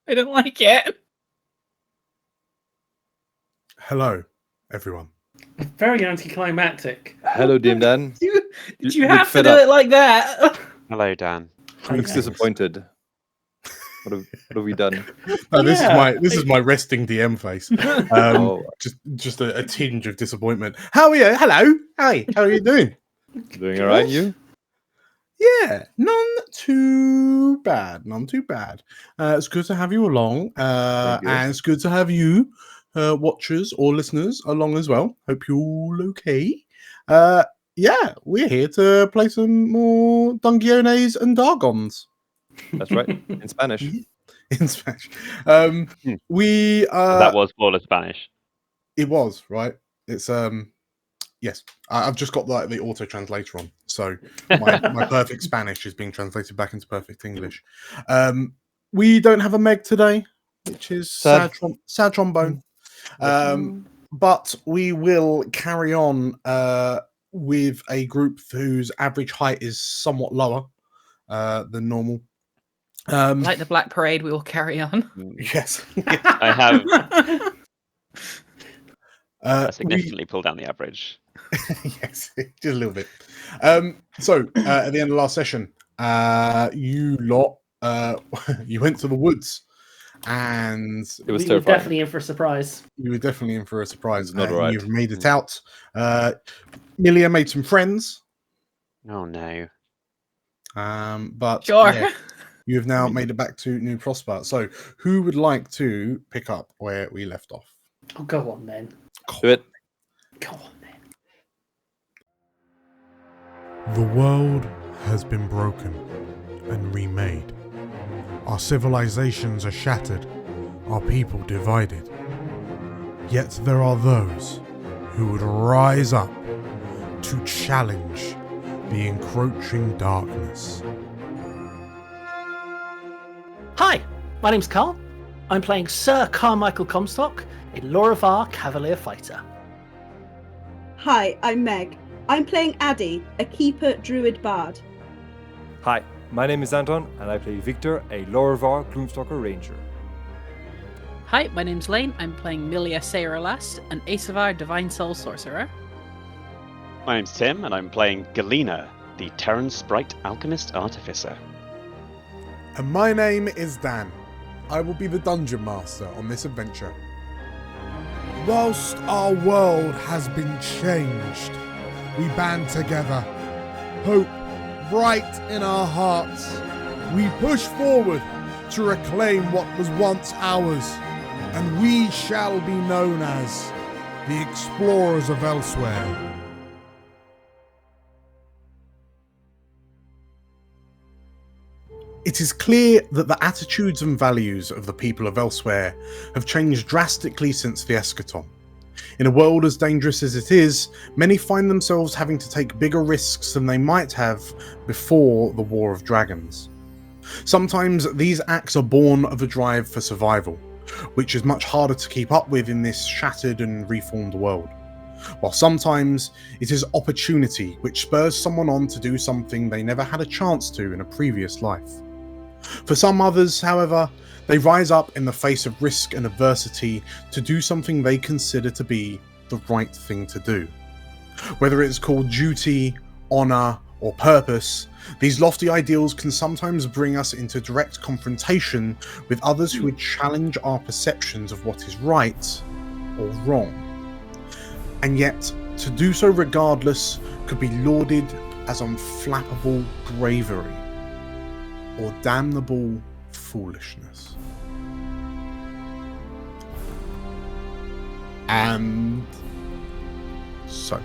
I don't like it. Hello, everyone. Very anticlimactic. Hello, Dim Dan. Did you have to do it like that? Hello, Dan. Looks disappointed. What have we done? No, this is my resting DM face. Just a tinge of disappointment. How are you? Hello. Hi. How are you doing? Doing all right, you? Yeah, none too bad. None too bad. It's good to have you along, and it's good to have you, watchers or listeners, along as well. Hope you're all okay. Yeah, we're here to play some more Dungeones and Dargons. That's right, in Spanish. In Spanish. We that was all in Spanish. It was, right? It's yes. I've just got the auto translator on, so my perfect Spanish is being translated back into perfect English. We don't have a Meg today, which is sad trombone. But we will carry on with a group whose average height is somewhat lower than normal. Like the Black Parade, we will carry on. Yes. I have significantly pulled down the average. Yes, just a little bit. So at the end of last session, you lot you went to the woods, and we were definitely in for a surprise. You were definitely in for a surprise. Not all right. You've made it out. Milia made some friends. Oh no. But sure. Yeah, you have now made it back to New Prosper. So who would like to pick up where we left off? Oh, go on then. Do it. Go on then. The world has been broken and remade. Our civilizations are shattered, our people divided. Yet there are those who would rise up to challenge the encroaching darkness. Hi, my name's Carl. I'm playing Sir Carmichael Comstock, a Lorivar Cavalier Fighter. Hi, I'm Meg. I'm playing Addy, a Keeper Druid Bard. Hi, my name is Anton, and I play Victor, a Lorivar Gloomstalker Ranger. Hi, my name's Lane. I'm playing Milia Sayralast, an Asavar Divine Soul Sorcerer. My name's Tim, and I'm playing Galena, the Terran Sprite Alchemist Artificer. And my name is Dan. I will be the Dungeon Master on this adventure. Whilst our world has been changed, we band together. Hope bright in our hearts. We push forward to reclaim what was once ours, and we shall be known as the Explorers of Elsewhere. It is clear that the attitudes and values of the people of Elsewhere have changed drastically since the Eschaton. In a world as dangerous as it is, many find themselves having to take bigger risks than they might have before the War of Dragons. Sometimes these acts are born of a drive for survival, which is much harder to keep up with in this shattered and reformed world. While sometimes it is opportunity which spurs someone on to do something they never had a chance to in a previous life. For some others, however, they rise up in the face of risk and adversity to do something they consider to be the right thing to do. Whether it's called duty, honour, or purpose, these lofty ideals can sometimes bring us into direct confrontation with others who would challenge our perceptions of what is right or wrong. And yet, to do so regardless could be lauded as unflappable bravery or damnable foolishness. And so,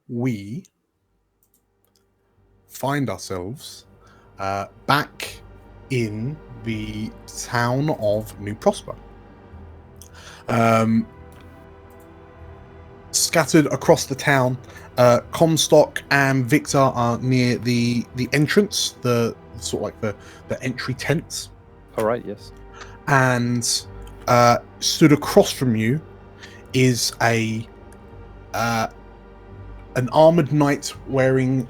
we find ourselves back in the town of New Prosper. Scattered across the town, Comstock and Victor are near the entrance, the sort of like the entry tents. All right, yes. And stood across from you is an armored knight wearing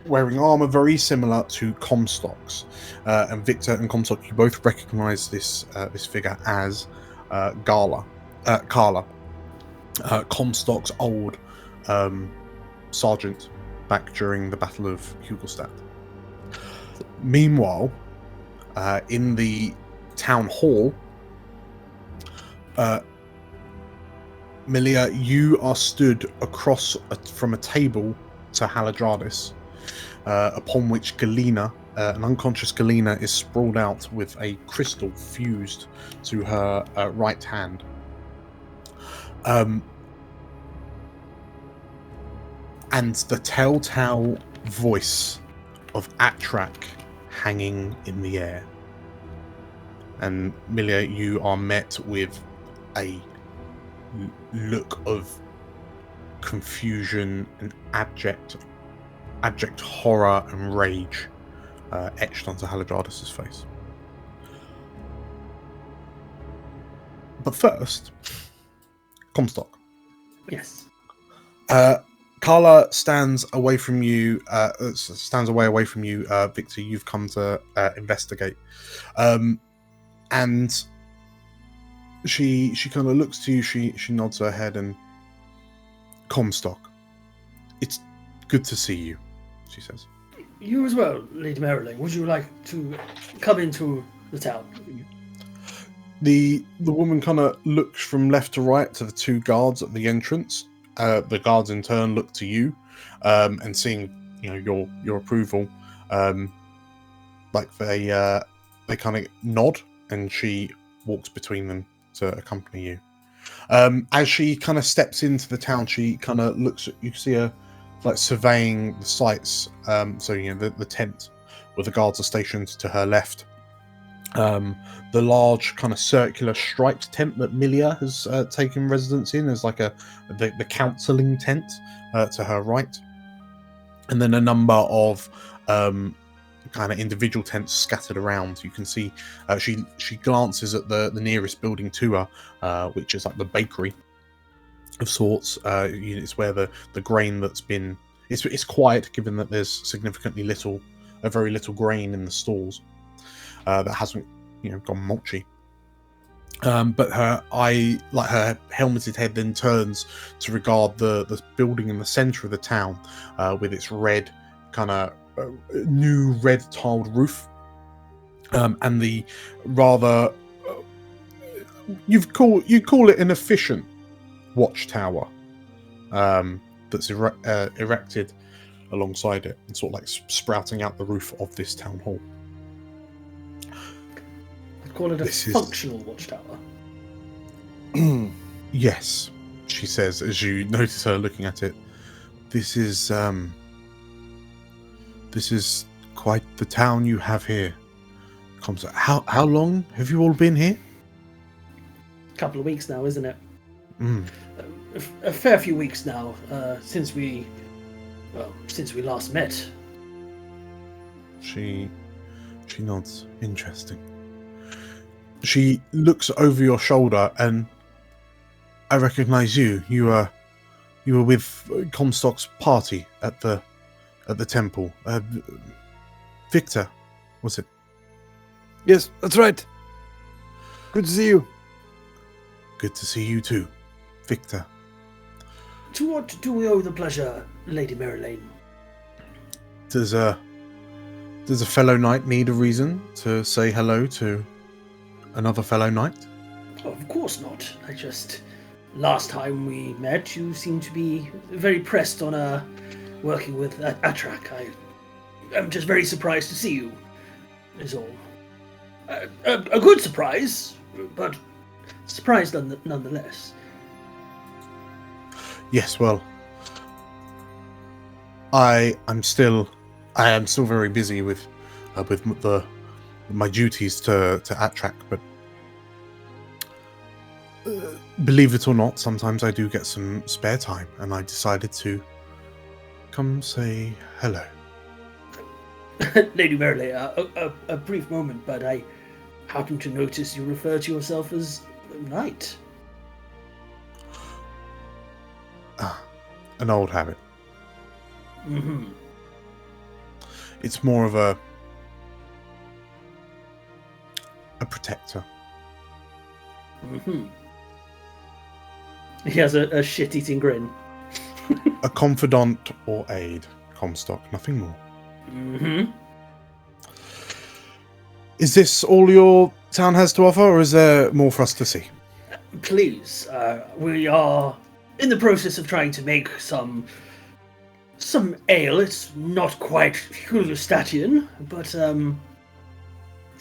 wearing armor very similar to Comstock's. And Victor and Comstock, you both recognize this figure as Carla, Comstock's old sergeant back during the Battle of Hugelstadt. Meanwhile, in the town hall, Milia, you are stood across from a table to Haladradis, upon which Galena, an unconscious Galena, is sprawled out with a crystal fused to her right hand. And the telltale voice of Atrak hanging in the air. And Milia, you are met with a look of confusion and abject horror and rage etched onto Haladradis' face. But first, Comstock. Yes. Carla stands away from you. Away from you, Victor. You've come to investigate, and she kind of looks to you. She nods her head and Comstock. It's good to see you, she says. You as well, Lady Marilyn. Would you like to come into the town? The woman kind of looks from left to right to the two guards at the entrance. The guards in turn look to you, and seeing your approval, like they kind of nod, and she walks between them to accompany you. As she kind of steps into the town, she kind of looks at you. See her like surveying the sights. So the tent where the guards are stationed to her left. The large kind of circular striped tent that Milia has taken residence in is like the counselling tent to her right, and then a number of kind of individual tents scattered around. You can see she glances at the nearest building to her, which is like the bakery of sorts. It's where the grain that's been it's quiet given that there's very little grain in the stalls. That hasn't, gone mulchy. But her helmeted head then turns to regard the building in the centre of the town, with its red kind of new red tiled roof, and the rather you call it an efficient watchtower that's erected alongside it and sort of like sprouting out the roof of this town hall. Call it a functional watchtower. Yes, she says as you notice her looking at it. This is quite the town you have here. How long have you all been here? A couple of weeks now, isn't it? Mm. A fair few weeks now, since we last met. She nods. Interesting. She looks over your shoulder, and I recognize you. You were with Comstock's party at the temple. Victor, was it? Yes, that's right. Good to see you. Good to see you too, Victor. To what do we owe the pleasure, Lady Marilyn? Does a fellow knight need a reason to say hello to another fellow knight? Oh, of course not. Last time we met, you seemed to be very pressed on working with Atrak. I'm just very surprised to see you, is all. A good surprise, but surprised nonetheless. Yes, well, I am still very busy with my duties to Atrak, but believe it or not, sometimes I do get some spare time, and I decided to come say hello. Lady Merle, a brief moment, but I happen to notice you refer to yourself as a knight. Ah, an old habit. Mm-hmm. It's more of a protector. Mm-hmm. He has a shit-eating grin. A confidant or aid, Comstock, nothing more. Mm-hmm. Is this all your town has to offer, or is there more for us to see? Please, we are in the process of trying to make some ale. It's not quite Hulustatian, but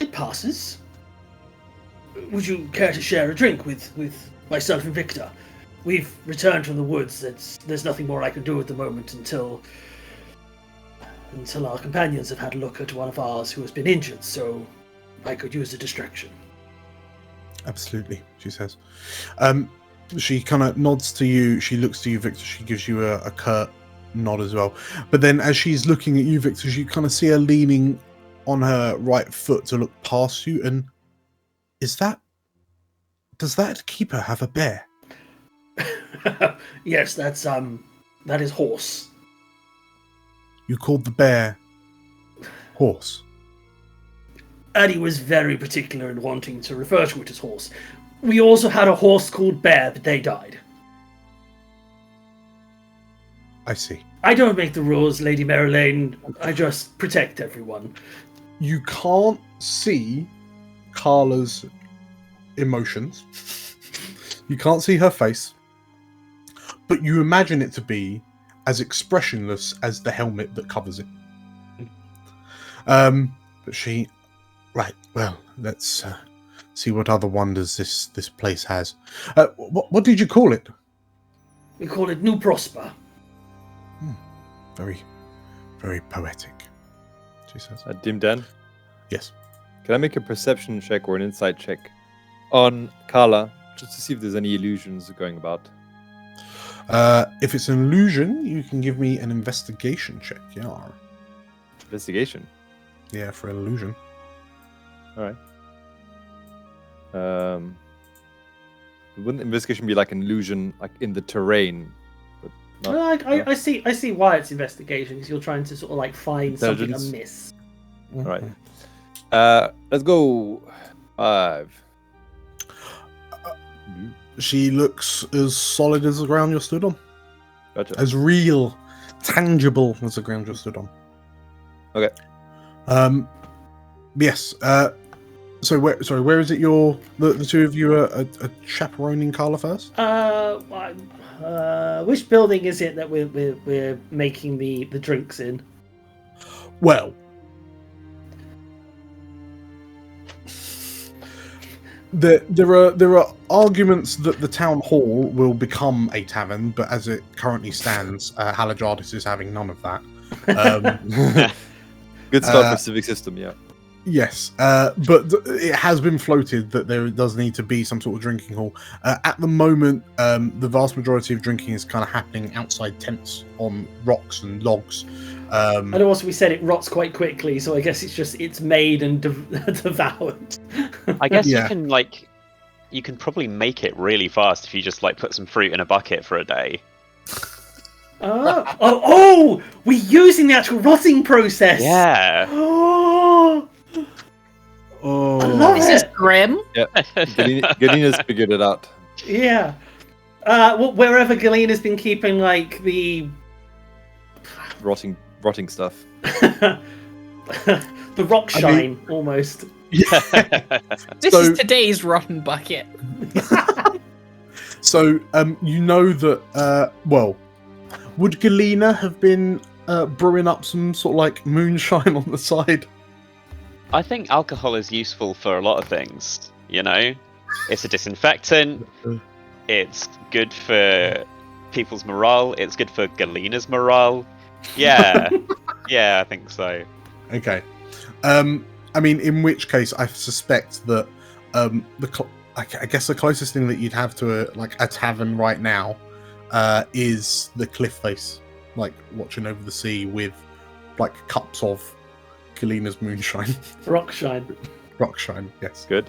it passes. Would you care to share a drink with myself and Victor? We've returned from the woods. There's nothing more I can do at the moment until our companions have had a look at one of ours who has been injured, so I could use a distraction. Absolutely, she says. She kind of nods to you. She looks to you, Victor. She gives you a curt nod as well. But then as she's looking at you, Victor, you kind of see her leaning on her right foot to look past you. And does that keeper have a bear? Yes, that is horse. You called the bear horse? Addie was very particular in wanting to refer to it as horse. We also had a horse called Bear, but they died. I see. I don't make the rules, Lady Marilyn. I just protect everyone. You can't see Carla's emotions. You can't see her face. But you imagine it to be as expressionless as the helmet that covers it. But she... Right, well, let's see what other wonders this place has. What did you call it? We call it New Prosper. Very, very poetic, she says. Dim Dan, Yes. can I make a perception check or an insight check on Carla, just to see if there's any illusions going about? If it's an illusion, you can give me an investigation check. Yeah. Investigation. Yeah, for an illusion. All right. Wouldn't investigation be like an illusion, like in the terrain? But not, I see why it's investigation, because you're trying to sort of like find something Intelligence. amiss. All right. Let's go 5. She looks as solid as the ground you're stood on. Gotcha. As real, tangible as the ground you're stood on. Okay. Yes. So where is it? The two of you are chaperoning Carla first? Which building is it that we're making the drinks in? Well, there are arguments that the town hall will become a tavern, but as it currently stands, Haladradis is having none of that. Good start for civic system, yeah. Yes, but it has been floated that there does need to be some sort of drinking hall. At the moment, the vast majority of drinking is kind of happening outside tents on rocks and logs. And also we said it rots quite quickly, so I guess it's made and devoured. I guess Yeah. you can probably make it really fast if you just like put some fruit in a bucket for a day. We're using the actual rotting process. Yeah. Oh, I love This is it. grim. Yeah. Galina's figured it out. Yeah. Wherever Galina's been keeping like the Rotting stuff. the rock shine almost. This is today's rotten bucket. So, you know that, would Galina have been brewing up some sort of like moonshine on the side? I think alcohol is useful for a lot of things, you know? It's a disinfectant, it's good for people's morale, it's good for Galina's morale. Yeah, yeah, I think so. Okay. I mean, in which case, I suspect that I guess the closest thing that you'd have to a tavern right now is the cliff face, like watching over the sea with like cups of Galina's moonshine. Rock shine. Rock shine, yes. Good.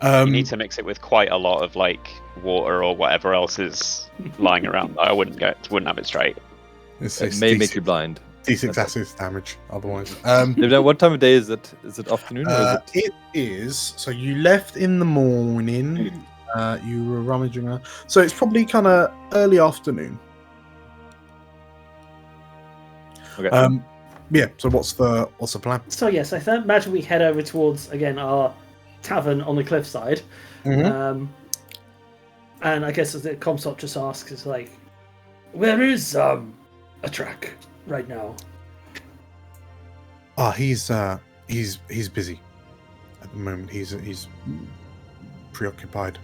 You need to mix it with quite a lot of like water or whatever else is lying around. I wouldn't have it straight. It may make you blind. D6 acid damage. Otherwise, What time of day is it? Is it afternoon or is it? it is. So you left in the morning. You were rummaging around. So it's probably kind of early afternoon. Okay. Yeah. So what's the plan? So yes, I imagine we head over towards again our tavern on the cliffside. Mhm. And I guess as the Comstock just asks, is like, where is a track right now? He's busy at the moment. He's preoccupied.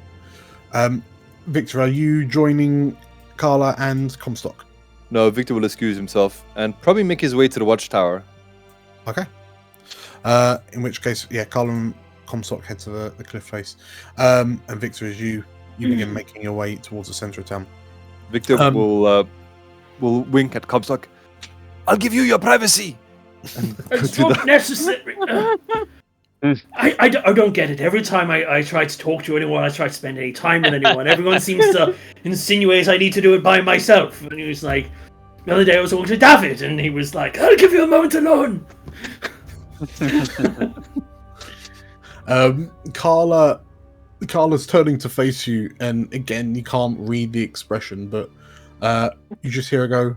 Victor, are you joining Carla and Comstock? No, Victor will excuse himself and probably make his way to the watchtower. Okay. In which case, yeah, Carla and Comstock head to the cliff face. And Victor, as you begin making your way towards the center of town. Victor will wink at Comstock. I'll give you your privacy. It's not necessary. I don't get it. Every time I try to talk to anyone, I try to spend any time with anyone, everyone seems to insinuate I need to do it by myself. And he was like, the other day I was talking to David, and he was like, I'll give you a moment alone. Carla's turning to face you, and again, you can't read the expression, but you just hear her go,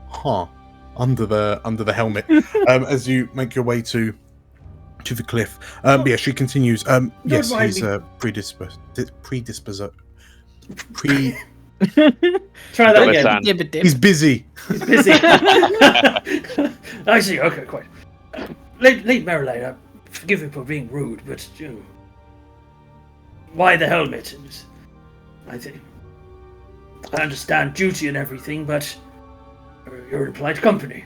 "Huh," under the helmet as you make your way to the cliff. Yeah, she continues. Yes, mind he's me. predisposed. Try that Got again. this, Dib-a-dib. He's busy. He's busy. I see. Okay, quite. Late Marilyn, forgive me for being rude, but why the helmet? I think I understand duty and everything, but you're in polite company.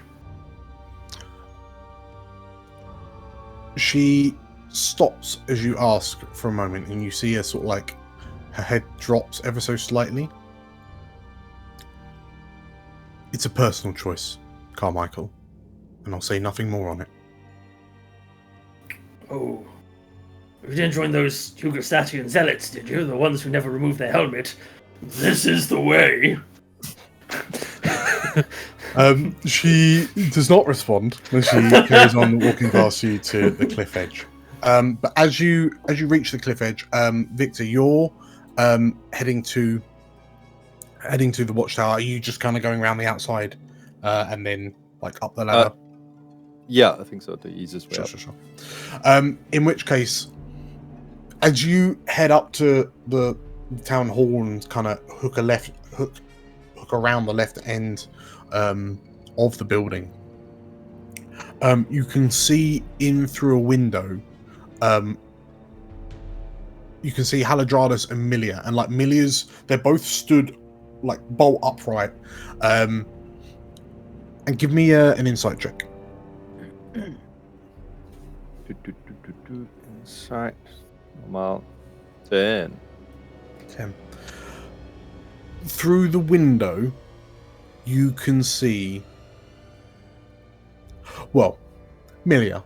She stops as you ask for a moment, and you see her sort of like her head drops ever so slightly. It's a personal choice, Carmichael, and I'll say nothing more on it. Oh, you didn't join those Yugoslavian zealots, did you? The ones who never remove their helmet. This is the way. She does not respond as she carries on walking past you to the cliff edge. But as you reach the cliff edge, Victor, you're heading to the watchtower. Are you just kind of going around the outside and then like up the ladder? Yeah, I think so. The easiest way. Sure. In which case, as you head up to the town hall and kind of hook around the left end of the building, you can see in through a window. You can see Haladradis and Milia, and like they're both stood like bolt upright. And give me an insight check. Insight. Normal. 10. Through the window, you can see. Well, Milia,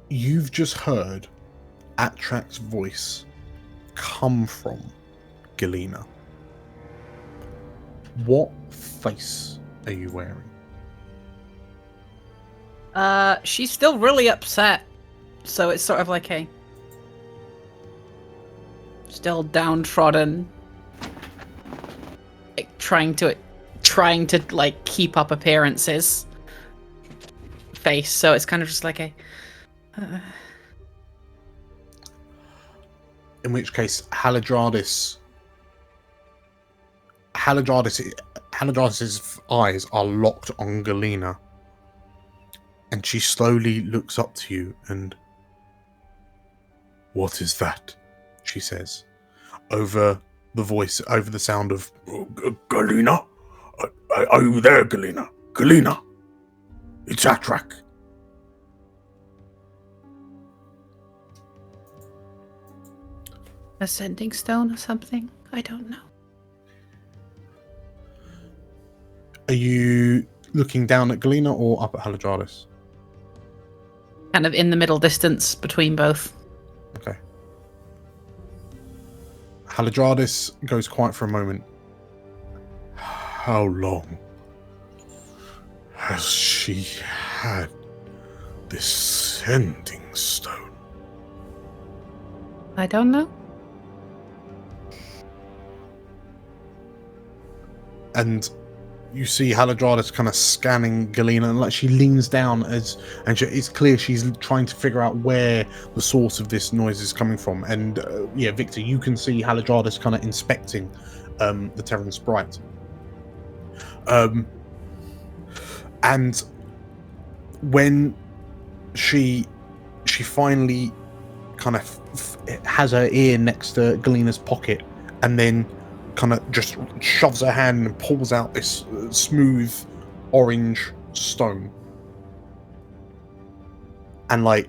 you've just heard Atrak's voice come from Galena. What face are you wearing? She's still really upset, so it's sort of like a still downtrodden, like, trying to like keep up appearances face. So it's kind of just like a. In which case, Haladradis's eyes are locked on Galena. And she slowly looks up to you and... What is that? She says. Over the sound of... Galena? Are you there, Galena? Galena? It's Atrak. A sending stone or something? I don't know. Are you looking down at Galena or up at Haladradis? Kind of in the middle distance between both. Okay. Haladradis goes quiet for a moment. How long? Has she had this sending stone? I don't know. And you see Haladradis kind of scanning Galena, and like she leans down it's clear she's trying to figure out where the source of this noise is coming from. And Victor, you can see Haladradis kind of inspecting the Terran sprite. And when she finally kind of has her ear next to Galena's pocket, and then kind of just shoves her hand and pulls out this smooth orange stone, and like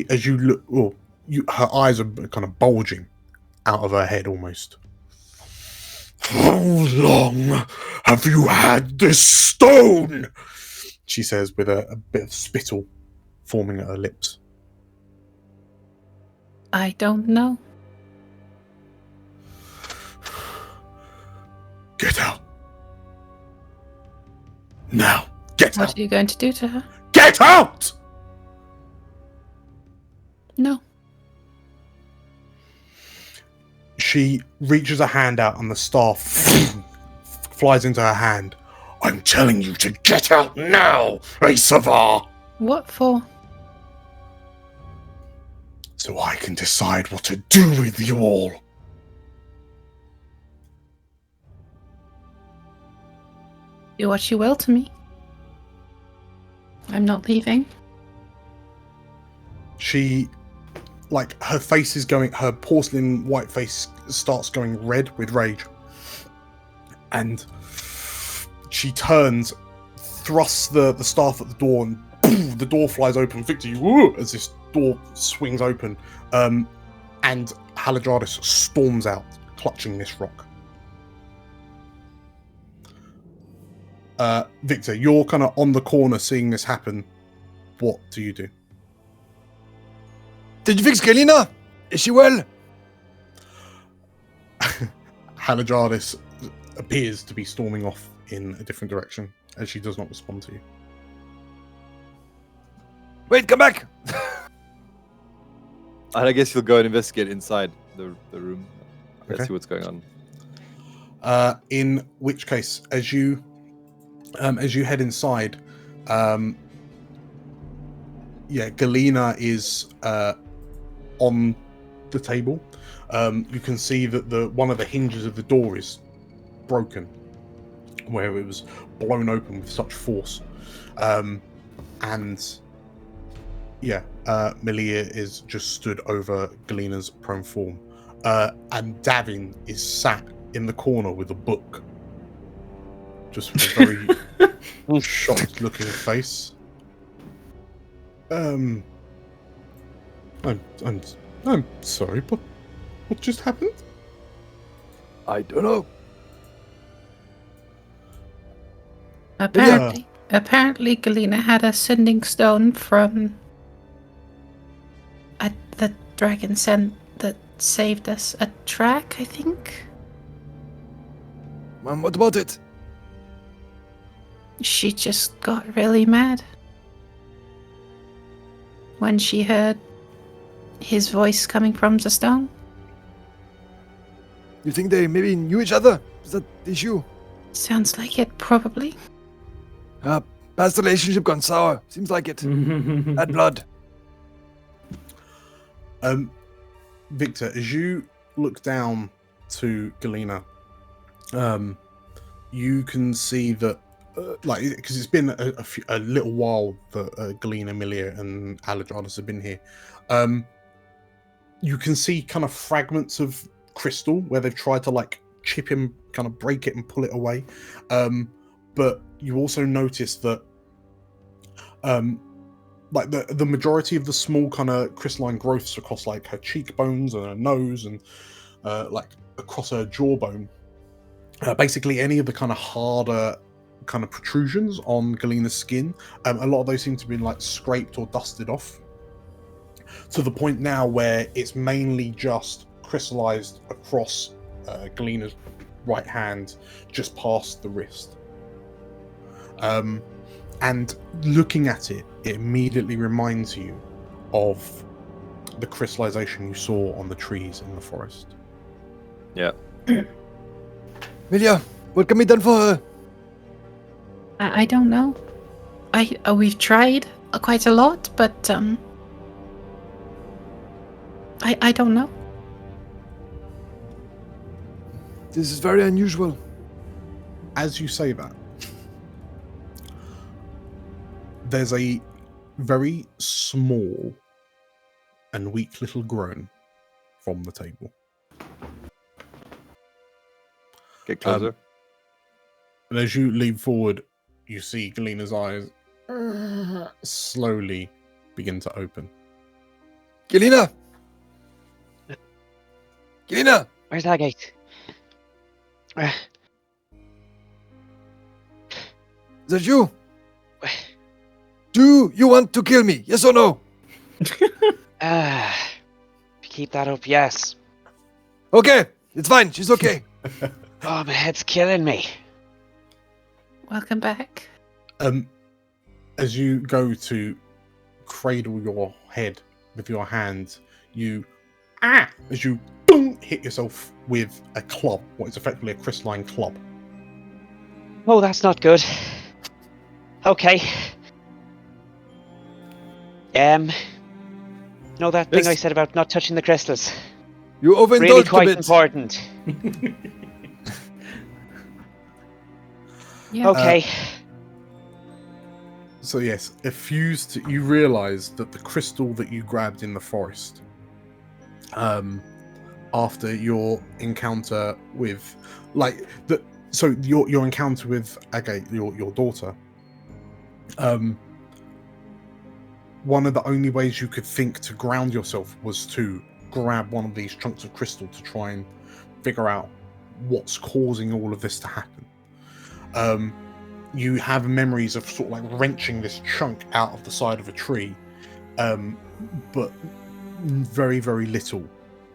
as you look, her eyes are kind of bulging out of her head almost. How long have you had this stone? She says with a bit of spittle forming at her lips. I don't know. Get out. Now, get What out. are you going to do to her? Get out! No. She reaches a hand out and the staff flies into her hand. I'm telling you to get out now, Asavar! What for? So I can decide what to do with you all. Do what you will to me. I'm not leaving. She, like, her face is going, her porcelain white face starts going red with rage. And she turns, thrusts the staff at the door, and boom, the door flies open. Victor, you as this door swings open. And Haladradis storms out, clutching this rock. Victor, you're kind of on the corner seeing this happen. What do you do? Did you fix Galena? Is she well? Haladradis appears to be storming off in a different direction as she does not respond to you. Wait, come back! And I guess you'll go and investigate inside the room. Let's Okay. see what's going on. In which case, as you head inside, Galena is on the table. You can see that one of the hinges of the door is broken, where it was blown open with such force. Melia is just stood over Galena's prone form. And Davin is sat in the corner with a book. Just with a very shocked looking face. I'm sorry, but what just happened? I don't know. Apparently Galena had a sending stone from the dragon sent that saved us. A track, I think? Mom, what about it? She just got really mad when she heard his voice coming from the stone. You think they maybe knew each other? Is that the issue? Sounds like it, probably. Past relationship gone sour. Seems like it. Bad blood. Victor, as you look down to Galena, you can see that, because it's been a little while that Galena, Melia, and Haladradis have been here. You can see kind of fragments of crystal where they've tried to chip him, kind of break it and pull it away. But you also notice that the majority of the small kind of crystalline growths across her cheekbones and her nose and across her jawbone, basically any of the kind of harder kind of protrusions on Galena's skin, a lot of those seem to have been scraped or dusted off, to the point now where it's mainly just crystallized across Galena's right hand, just past the wrist. And looking at it, it immediately reminds you of the crystallization you saw on the trees in the forest. Yeah. Milia, what can be done for her? I don't know. We've tried quite a lot, but I don't know. This is very unusual. As you say that, there's a very small and weak little groan from the table. Get closer. And as you lean forward, you see Galena's eyes slowly begin to open. Galena! Galena! Where's that gate? Is that you? Do you want to kill me? Yes or no? If you keep that up, yes. Okay, it's fine. She's okay. Oh, my head's killing me. Welcome back. As you go to cradle your head with your hand, you as you boom, hit yourself with a club, what is effectively a crystalline club. Oh, that's not good. Okay. No, that thing Yes. I said about not touching the crystals. You overindulged Really a quite bit. important. Yeah. Okay. So yes, you realise that the crystal that you grabbed in the forest, after your encounter with, your encounter with Agate, your daughter, one of the only ways you could think to ground yourself was to grab one of these chunks of crystal to try and figure out what's causing all of this to happen. You have memories of sort of like wrenching this chunk out of the side of a tree, but very, very little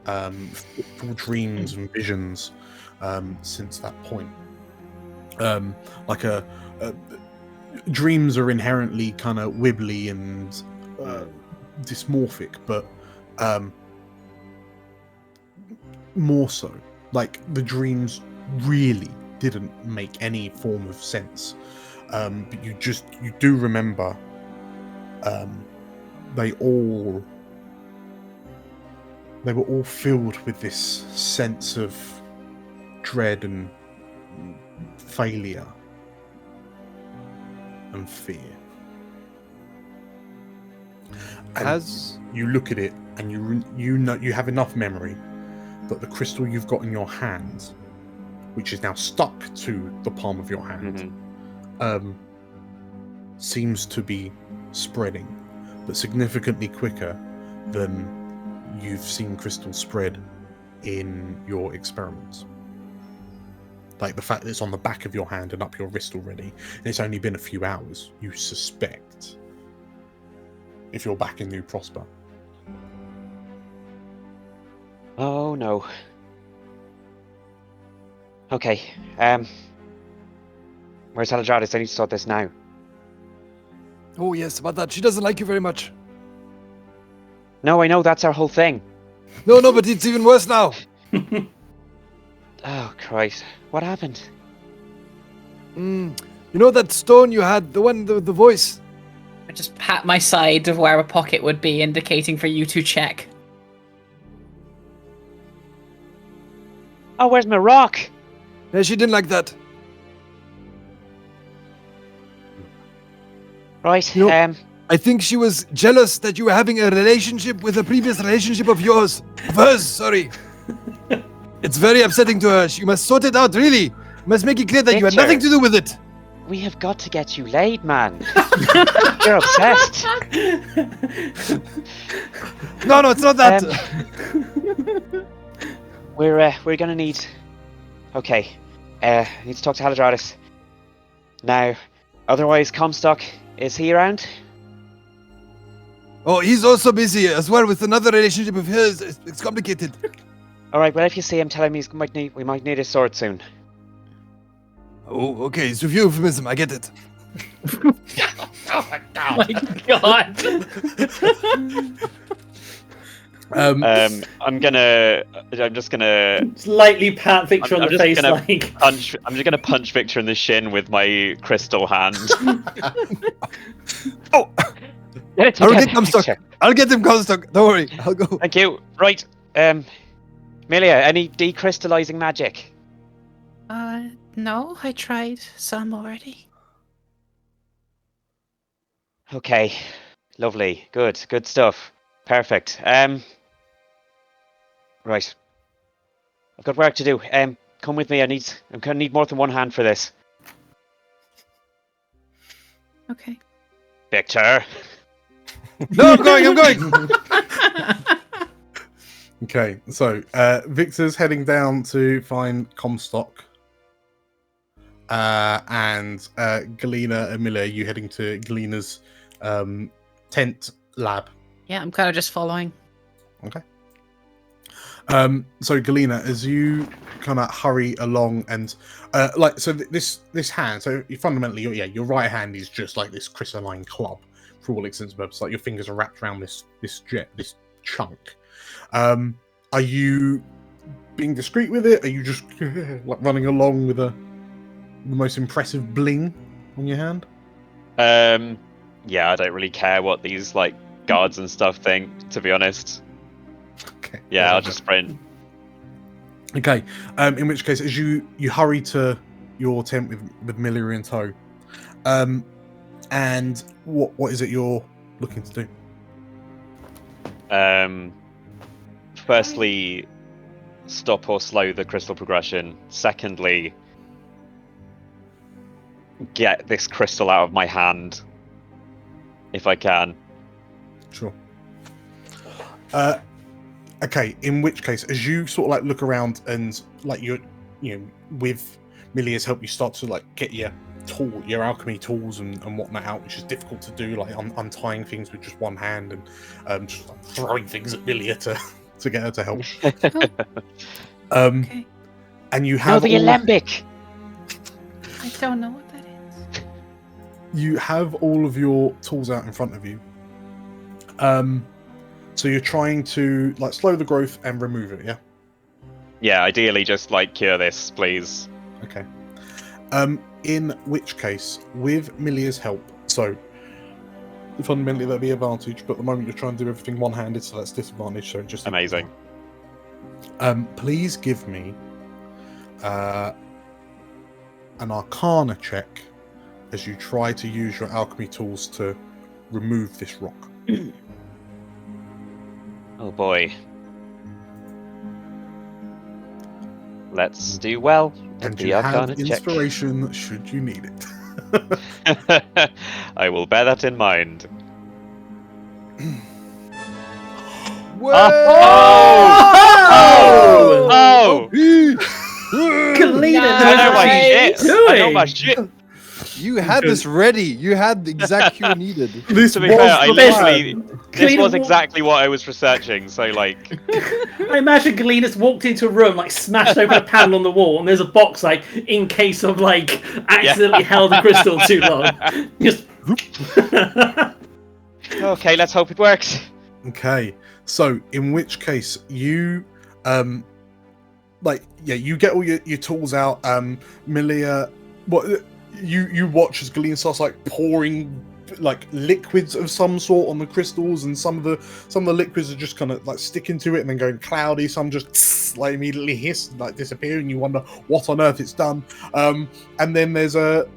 fitful dreams and visions since that point. Dreams are inherently kind of wibbly and dysmorphic, but more so, like the dreams really didn't make any form of sense. But you do remember they were all filled with this sense of dread and failure and fear. And As you look at it and you know you have enough memory that the crystal you've got in your hand, which is now stuck to the palm of your hand, seems to be spreading, but significantly quicker than you've seen crystals spread in your experiments. Like the fact that it's on the back of your hand and up your wrist already, and it's only been a few hours, you suspect, if you're back in New Prosper. Oh no. Okay. Where's Haladradis? I need to sort this now. Oh, yes, about that. She doesn't like you very much. No, I know that's our whole thing. No, but it's even worse now. Oh Christ! What happened? You know that stone you had, the one, the voice? I just pat my side of where a pocket would be, indicating for you to check. Oh, where's my rock? Yeah, she didn't like that. Right. You know, I think she was jealous that you were having a relationship with a previous relationship of yours. Of hers, sorry. It's very upsetting to her. You must sort it out, really. You must make it clear that you had nothing to do with it. We have got to get you laid, man. You're obsessed. No, it's not that. We're gonna need. Okay. I need to talk to Haladradis. Now, otherwise, Comstock, is he around? Oh, he's also busy as well with another relationship of his. It's complicated. All right. Well, if you see him, tell him we might need his sword soon. Oh, okay. It's a euphemism. I get it. Oh my god! I'm just gonna Slightly pat Victor on the face, like. I'm just gonna punch Victor in the shin with my crystal hand. Oh! Get it I'll together, get Comstock. Victor. I'll get him, Comstock. Don't worry. I'll go. Thank you. Right, Milia, any decrystallizing magic? No, I tried some already. Okay, lovely, good stuff. Perfect. Right, I've got work to do. Come with me. I'm gonna need more than one hand for this. Okay. Victor. No, I'm going. Okay, so Victor's heading down to find Comstock. And Galena and Miller, you heading to Galena's tent lab. Yeah, I'm kind of just following. Okay. So Galena, as you kind of hurry along and this hand, so you fundamentally your right hand is just like this crystalline club for all intents and purposes. Like your fingers are wrapped around this chunk. Are you being discreet with it? Are you just like running along with the most impressive bling on your hand? Yeah, I don't really care what these like guards and stuff think, to be honest. Okay. Yeah, I'll just sprint. Okay. In which case, as you hurry to your tent with Miller in tow, and what is it you're looking to do? Firstly, stop or slow the crystal progression. Secondly, get this crystal out of my hand, if I can. Sure. Okay, in which case, as you sort of like look around and like with Milia's help, you start to like get your alchemy tools and whatnot out, which is difficult to do, like untying things with just one hand and just like, throwing things at Milia to get her to help. Okay. And you have the alembic. I don't know what that is. You have all of your tools out in front of you. So you're trying to like slow the growth and remove it, yeah? Yeah, ideally just like cure this, please. Okay. In which case, with Milia's help, so fundamentally that'd be advantage, but at the moment you're trying to do everything one-handed, so that's disadvantage, so just amazing. Please give me an Arcana check as you try to use your alchemy tools to remove this rock. Oh boy. Let's do well. And the you Arcana have check. inspiration should you need it. I will bear that in mind. Oh! Kalina, I know my shit. I know my shit. You had this ready. You had the exact cue needed. To be fair, this was exactly what I was researching, so like... I imagine Galena's walked into a room, like smashed open a panel on the wall, and there's a box, like, in case of, like, accidentally held the crystal too long. Just... Okay, let's hope it works. Okay, so in which case you you get all your tools out. Milia, you watch as Galena starts like pouring like liquids of some sort on the crystals, and some of the liquids are just kind of like sticking to it and then going cloudy. Some just like immediately hiss, like disappear, and you wonder what on earth it's done. And then there's a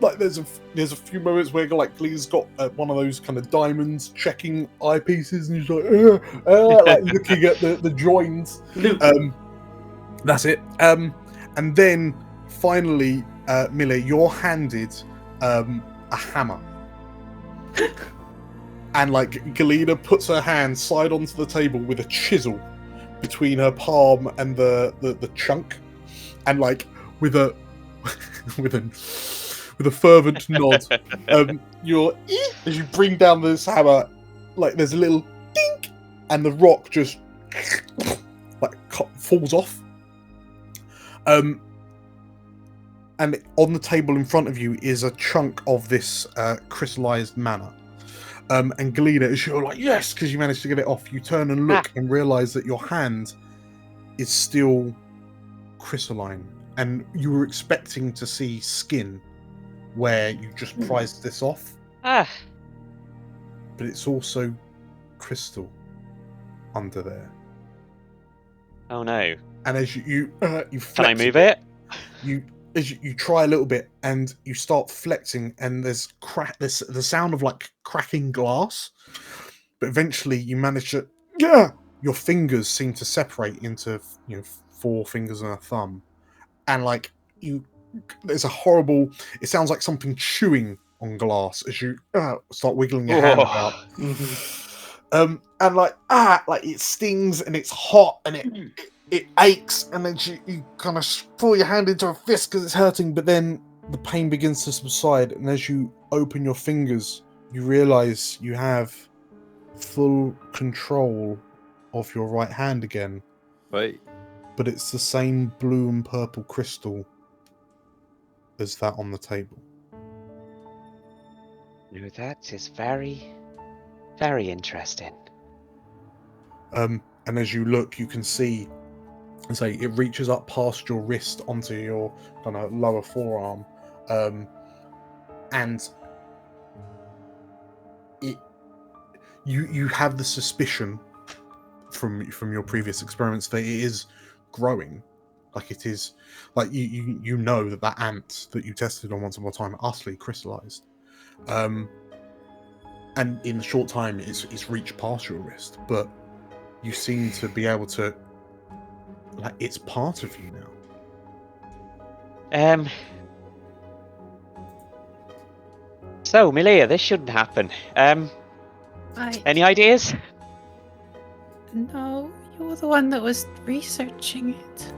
few moments where like Glee's got one of those kind of diamonds checking eyepieces, and he's like, like looking at the joins. That's it. And then finally, Miller, you're handed a hammer, and like Galena puts her hand side onto the table with a chisel between her palm and the chunk, and like with a fervent nod, as you bring down this hammer, like there's a little dink, and the rock just like falls off. and on the table in front of you is a chunk of this crystallized mana. And Galena, as you're like, yes, because you managed to get it off, you turn and look and realize that your hand is still crystalline, and you were expecting to see skin where you just prized this off, but it's also crystal under there. Oh no! And as you Can I flex move it? you try a little bit, and you start flexing, and there's the sound of like cracking glass, but eventually you manage to your fingers seem to separate into 4 fingers and a thumb, and like there's a horrible, it sounds like something chewing on glass as you start wiggling your hand about. And like it stings and it's hot and it aches, and then you kind of pull your hand into a fist because it's hurting, but then the pain begins to subside, and as you open your fingers you realize you have full control of your right hand again. Right. But it's the same blue and purple crystal as that on the table. No, that is very, very interesting. And as you look, you can see, say, it reaches up past your wrist onto your kind of lower forearm, and you have the suspicion from your previous experiments that it is growing, like it is, like you know that ant that you tested on once upon a time utterly crystallized, and in a short time it's reached past your wrist, but you seem to be able to, like, it's part of you now. So, Milia, this shouldn't happen. Any ideas? No, you're the one that was researching it.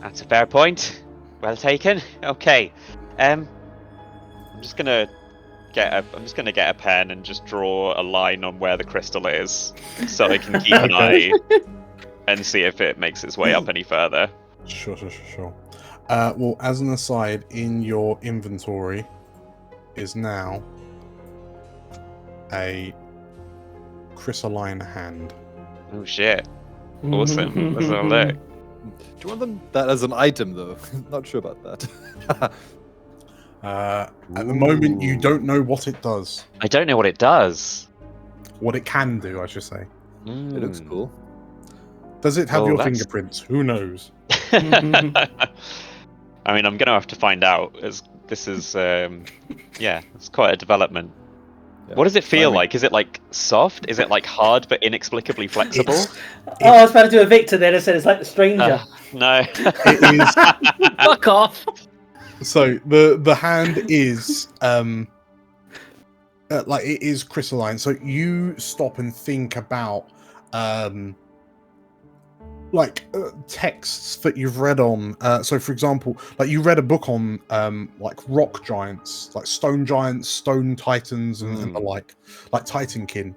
That's a fair point. Well taken. Okay. I'm just gonna get a pen and just draw a line on where the crystal is, so I can keep an eye and see if it makes its way up any further. Sure. Well, as an aside, in your inventory is now a crystalline hand. Oh shit! Awesome. Let's have a look. Do you want that as an item, though? Not sure about that. At the moment, you don't know what it does. I don't know what it does. What it can do, I should say. It looks cool. Does it have Oh, your that's- fingerprints? Who knows? I mean, I'm gonna have to find out. As this is, it's quite a development. Yeah. What does it feel like? Is it like soft? Is it like hard but inexplicably flexible? I was about to do a Victor then. I said it's like the stranger. No. It is. Fuck off. So the hand is like, it is crystalline. So you stop and think about texts that you've read on. So for example, like, you read a book on like rock giants, like stone giants, stone titans, and the like Titankin.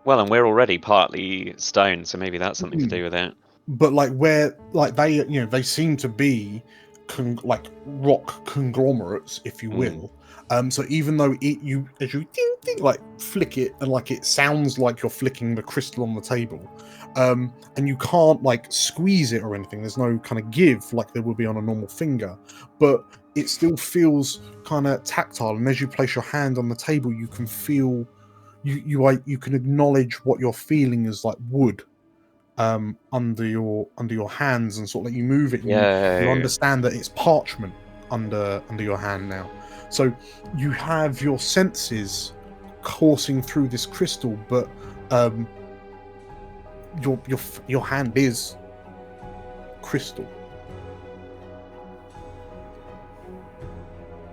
Well, and we're already partly stone, so maybe that's something to do with it. But like, where, like, they they seem to be like rock conglomerates, if you will. So even though as you ding, ding, like flick it, and like it sounds like you're flicking the crystal on the table, and you can't like squeeze it or anything, there's no kind of give like there would be on a normal finger, but it still feels kind of tactile, and as you place your hand on the table, you can feel, you can acknowledge what you're feeling is like wood under your hands, and sort of like you move it, and you understand that it's parchment under your hand now. So you have your senses coursing through this crystal, but your hand is crystal.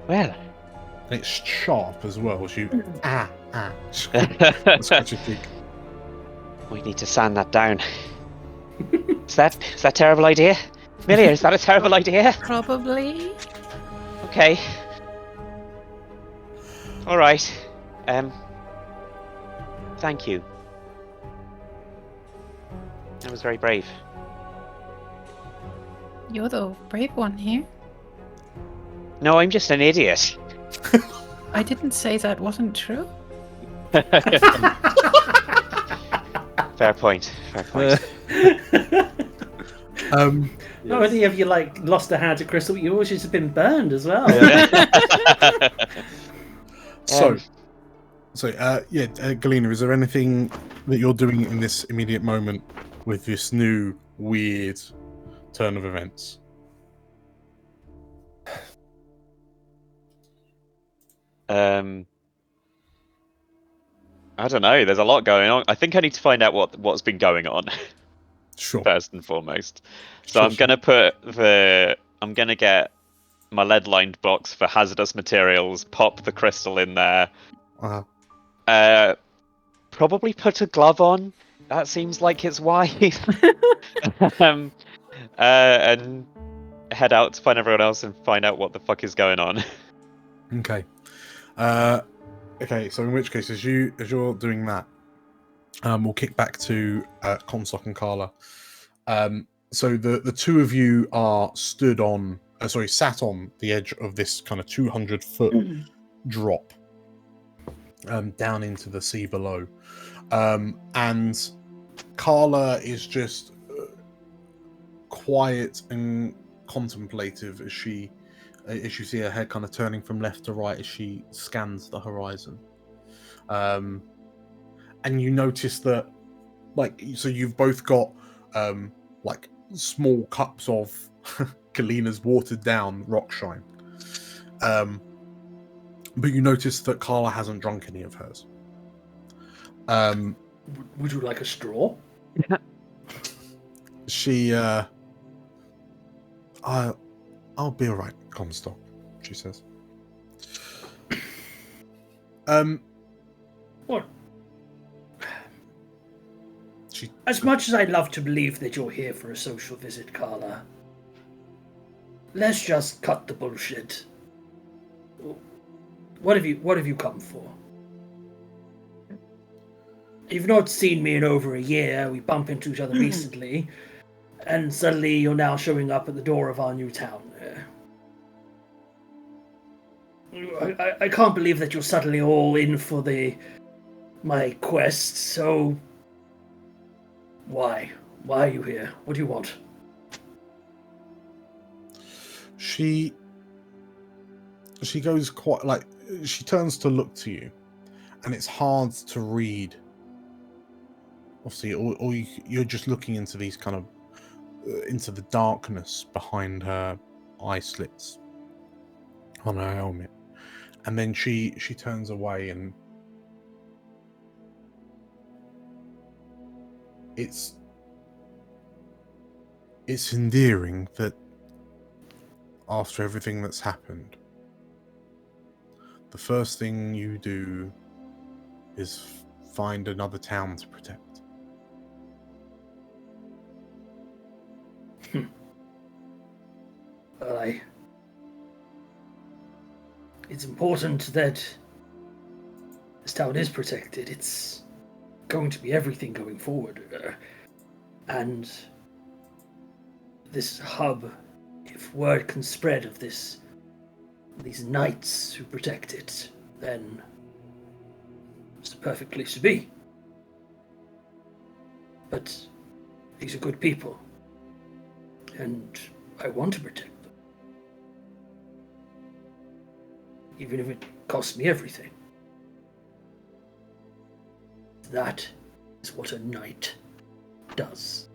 Well, And it's sharp as well. As you scratch your cheek. We need to sand that down. Is that a terrible idea? Milia, is that a terrible idea? Probably. Okay. All right. Thank you. That was very brave. You're the brave one here. No, I'm just an idiot. I didn't say that wasn't true. Fair point. Fair point. Not only have you lost a hand to Crystal, you also just been burned as well. So, Galena, is there anything that you're doing in this immediate moment with this new weird turn of events? I don't know. There's a lot going on. I think I need to find out what's been going on. Sure. First and foremost. So Sure, I'm gonna I'm gonna get my lead-lined box for hazardous materials. Pop the crystal in there. Probably put a glove on. That seems like it's wise. And head out to find everyone else and find out what the fuck is going on. Okay. Okay, so in which case, as you're doing that, we'll kick back to Comstock and Carla. So the two of you are sat on the edge of this kind of 200-foot drop down into the sea below, and Carla is just quiet and contemplative as you see her head kind of turning from left to right as she scans the horizon. And you notice that, so you've both got small cups of Galena's watered down rock shine. But you notice that Carla hasn't drunk any of hers. Would you like a straw? She, I'll be all right, Comstock, she says. What? As much as I'd love to believe that you're here for a social visit, Carla, let's just cut the bullshit. What have you come for? You've not seen me in over a year. We bumped into each other recently, and suddenly you're now showing up at the door of our new town. I can't believe that you're suddenly all in for my quest. So why are you here? What do you want? She goes quite she turns to look to you, and it's hard to read. Obviously, or you're just looking into these kind of into the darkness behind her eye slits on her helmet, and then she turns away, and it's endearing that after everything that's happened, the first thing you do is find another town to protect. Well, it's important that this town is protected. It's going to be everything going forward. And this hub, if word can spread of these knights who protect it, then it's the perfect place to be. But these are good people, and I want to protect them, even if it costs me everything. That is what a knight does.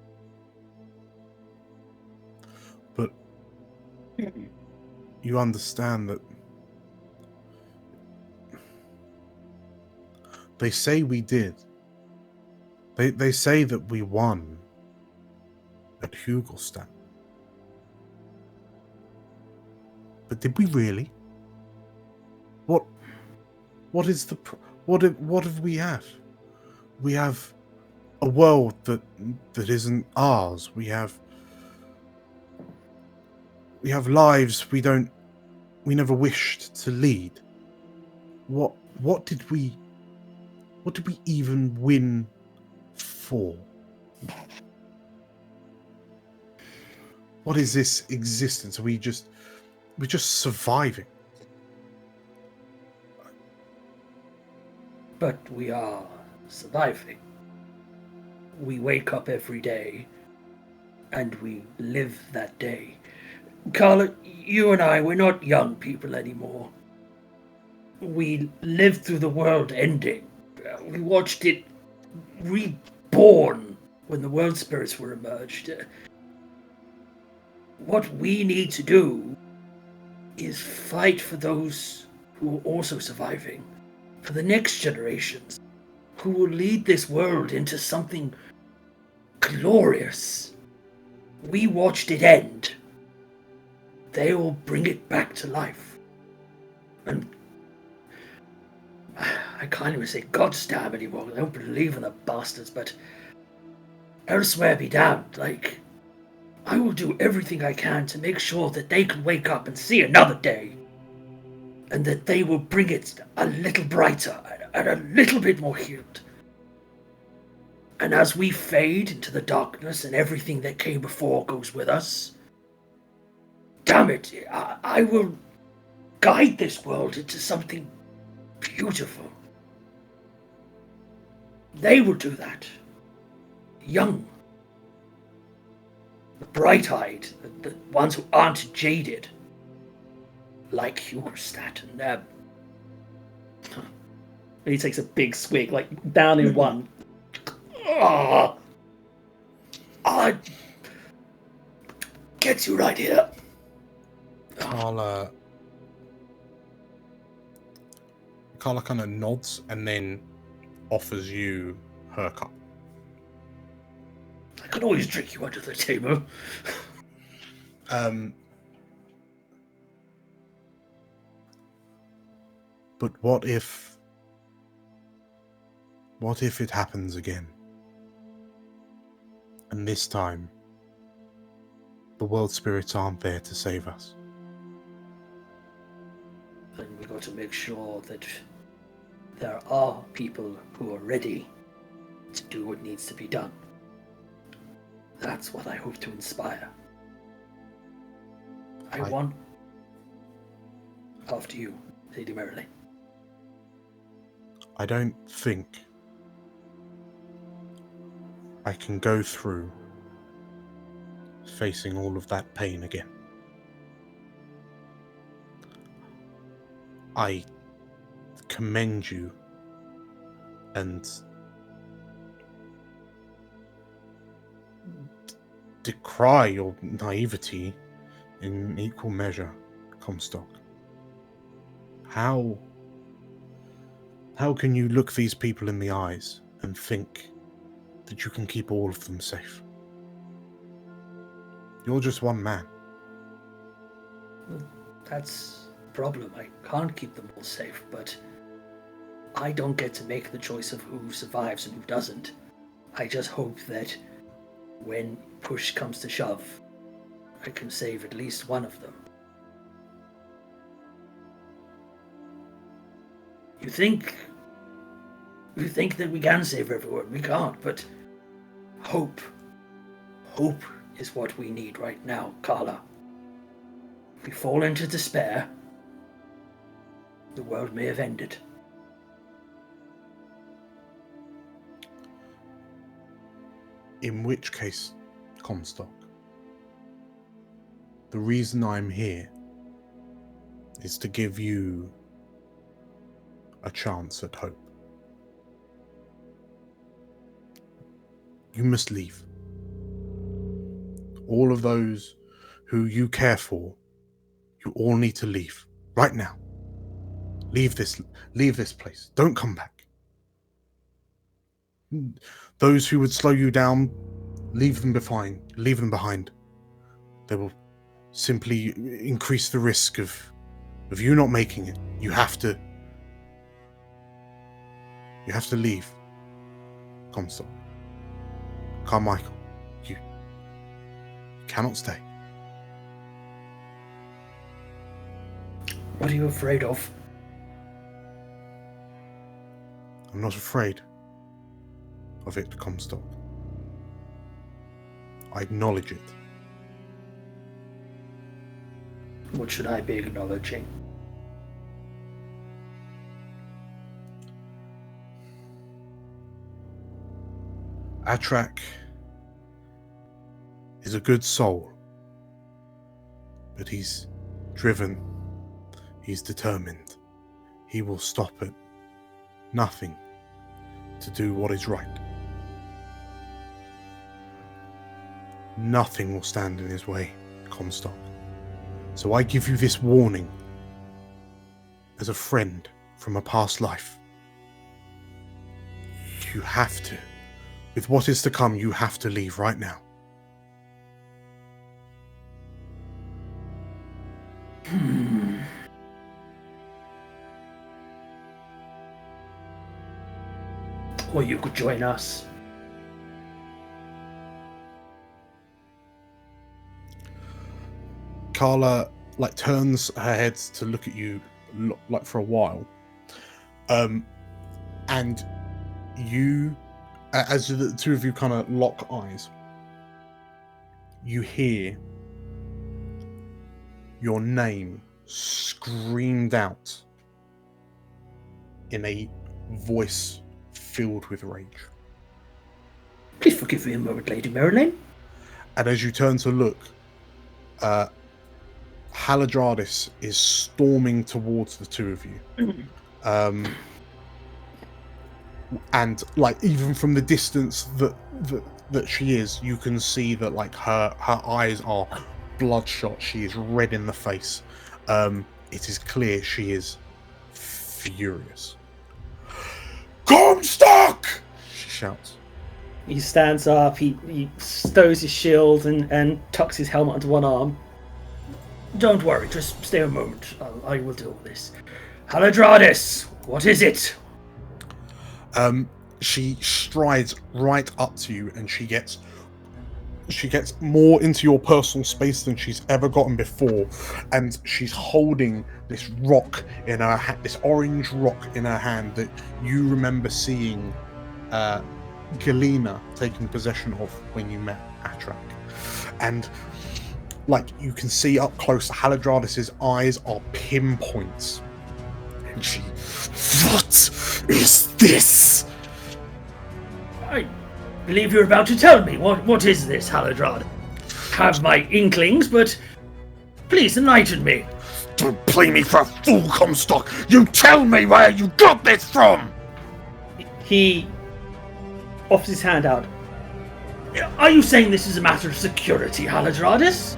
But you understand that they say we did. They say that we won at Hugelstadt. But did we really? What is the what have we had? We have a world that isn't ours. We have lives we never wished to lead. What did we even win for? What is this existence? We're just surviving. But we are surviving. We wake up every day, and we live that day. Carla, you and I, we're not young people anymore. We lived through the world ending. We watched it reborn when the world spirits were emerged. What we need to do is fight for those who are also surviving, for the next generations, who will lead this world into something glorious. We watched it end. They will bring it back to life. And I can't even say God's damn anymore. I don't believe in the bastards, but elsewhere be damned. Like, I will do everything I can to make sure that they can wake up and see another day. And that they will bring it a little brighter and a little bit more healed. And as we fade into the darkness and everything that came before goes with us, damn it, I will guide this world into something beautiful. They will do that. Young. Bright-eyed. The ones who aren't jaded. Like Hugerstadt and He takes a big swig, like down in one. I get you right here. Carla kind of nods and then offers you her cup. I can always drink you under the table. But what if it happens again? And this time, the world spirits aren't there to save us. Then we got to make sure that there are people who are ready to do what needs to be done. That's what I hope to inspire. I want... After you, Lady Merrily. I don't think I can go through facing all of that pain again. I commend you and decry your naivety in equal measure, Comstock. How can you look these people in the eyes and think that you can keep all of them safe? You're just one man. That's the problem. I can't keep them all safe, but I don't get to make the choice of who survives and who doesn't. I just hope that when push comes to shove, I can save at least one of them. You think that we can save everyone. We can't, but hope is what we need right now, Carla. If we fall into despair, the world may have ended. In which case, Comstock, the reason I'm here is to give you a chance at hope. You must leave. All of those who you care for, you all need to leave right now. Leave this place. Don't come back. Those who would slow you down, leave them behind. They will simply increase the risk of you not making it. You have to leave, Comstock. Carmichael, you cannot stay. What are you afraid of? I'm not afraid of it, Comstock. I acknowledge it. What should I be acknowledging? Atrak is a good soul, but he's driven, he's determined. He will stop at nothing to do what is right. Nothing will stand in his way, Comstock. So I give you this warning as a friend from a past life. You have to. With what is to come, you have to leave right now. Or you could join us. Carla turns her head to look at you for a while, and you, as the two of you kind of lock eyes, you hear your name screamed out in a voice filled with rage. Please forgive me a moment, Lady Marilyn. And as you turn to look, Haladradis is storming towards the two of you. And even from the distance that she is, you can see that her eyes are bloodshot. She is red in the face. It is clear she is furious. Comstock! She shouts. He stands up, he stows his shield and tucks his helmet under one arm. Don't worry, just stay a moment. I will deal with this. Haladradis, what is it? She strides right up to you, and she gets more into your personal space than she's ever gotten before, and she's holding this rock in her hand, this orange rock in her hand that you remember seeing Galena taking possession of when you met Atrak. And you can see up close, Haladradis' eyes are pinpoints. And she, what is this? I believe you're about to tell me. What is this, Haladradis? Have my inklings, but please enlighten me. Don't play me for a fool, Comstock! You tell me where you got this from! He offers his hand out. Are you saying this is a matter of security, Haladradis?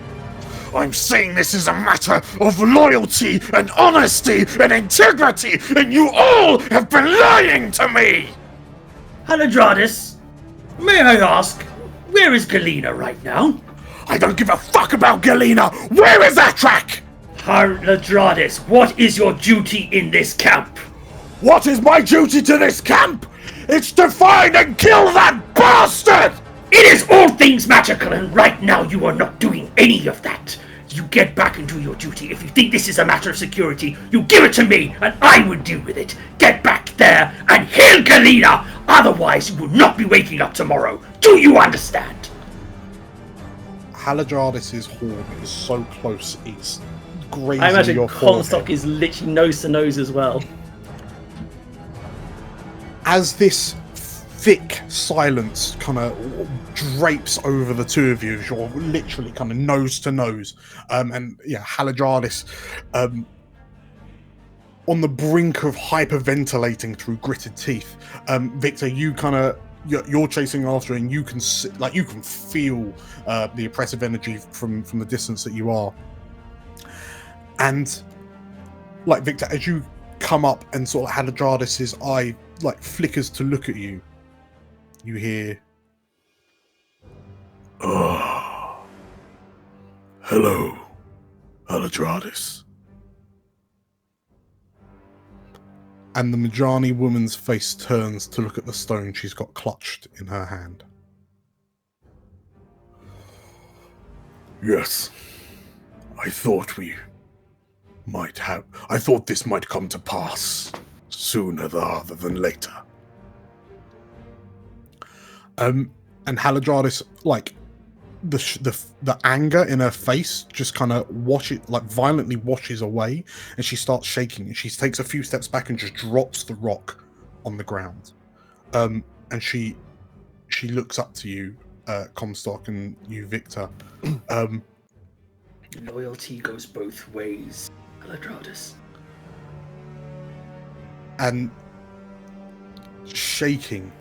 I'm saying this is a matter of loyalty and honesty and integrity, and you all have been lying to me! Haladradis, may I ask, where is Galena right now? I don't give a fuck about Galena! Where is Atrak? Haladradis, what is your duty in this camp? What is my duty to this camp? It's to find and kill that bastard! It is all things magical, and right now you are not doing any of that. You get back into your duty. If you think this is a matter of security, you give it to me, and I will deal with it. Get back there and heal Galena! Otherwise, you will not be waking up tomorrow. Do you understand? Haladradis' horn is so close, it's grazing I imagine your Comstock forehead. is literally nose to nose as well. As this thick silence kind of drapes over the two of you, you're literally kind of nose to nose, and Haladradis, on the brink of hyperventilating through gritted teeth. Victor, you're chasing after, and you can you can feel the oppressive energy from the distance that you are. And Victor, as you come up and sort of Haladradis' eye flickers to look at you, you hear, "Oh, hello, Haladradis." And the Majani woman's face turns to look at the stone she's got clutched in her hand. Yes, I thought this might come to pass sooner rather than later. And Haladradis the anger in her face just kind of violently washes away, and she starts shaking, and she takes a few steps back and just drops the rock on the ground. And she looks up to you, Comstock, and you, Victor. Loyalty goes both ways, Haladradis. And shaking,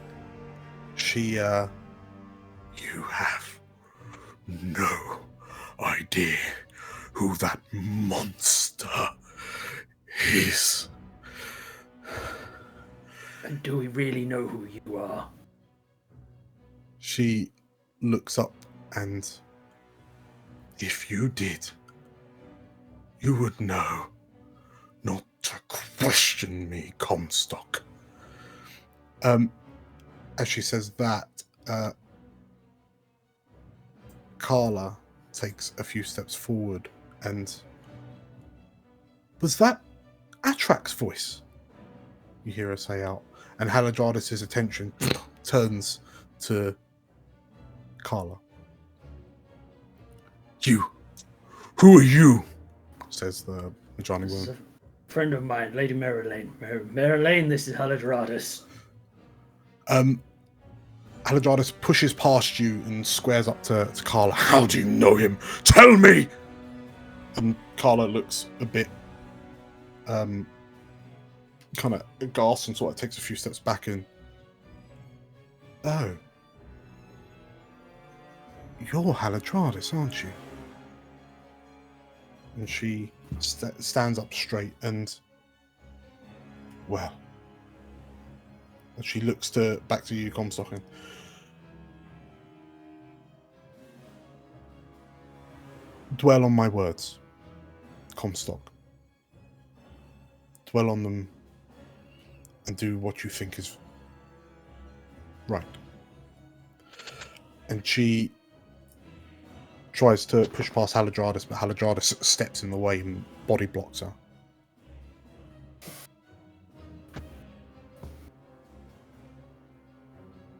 she you have no idea who that monster is. And do we really know who you are? She looks up, and if you did, you would know not to question me, Comstock. As she says that, Carla takes a few steps forward, and was that Atrak's voice? You hear her say out, and Haladradis' attention turns to Carla. You, who are you? Says the Majani This is woman. a friend of mine, Lady Marilyn. Marilyn, this is Haladradis. Haladradis pushes past you and squares up to Carla. How do you know him? Tell me! And Carla looks a bit kind of aghast and sort of takes a few steps back and... Oh. You're Haladradis, aren't you? And she stands up straight and... Well... And she looks back to you, Comstock, and... Dwell on my words, Comstock. Dwell on them and do what you think is right. And she tries to push past Haladradis, but Haladradis steps in the way and body blocks her.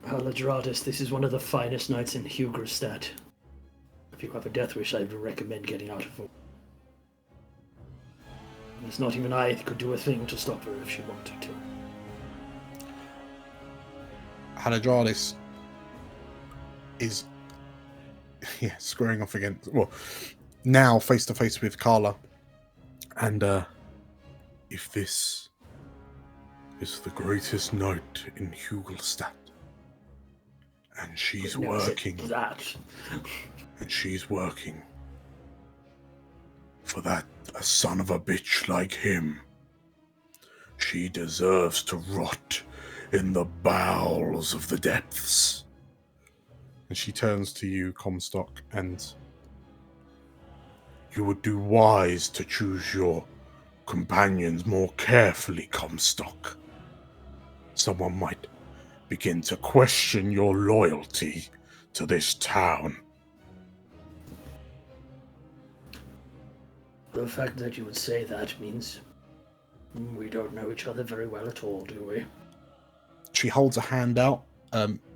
Haladradis, this is one of the finest nights in Hugerstadt. If you have a death wish, I would recommend getting out of it. It's not even I could do a thing to stop her if she wanted to. Haladradis is squaring off against, well, now face to face with Carla. And if this is the greatest night in Hugelstadt, and she's working that. And she's working for that a son of a bitch like him, she deserves to rot in the bowels of the depths. And she turns to you, Comstock, and you would do wise to choose your companions more carefully, Comstock. Someone might begin to question your loyalty to this town. The fact that you would say that means we don't know each other very well at all, do we? She holds a hand out.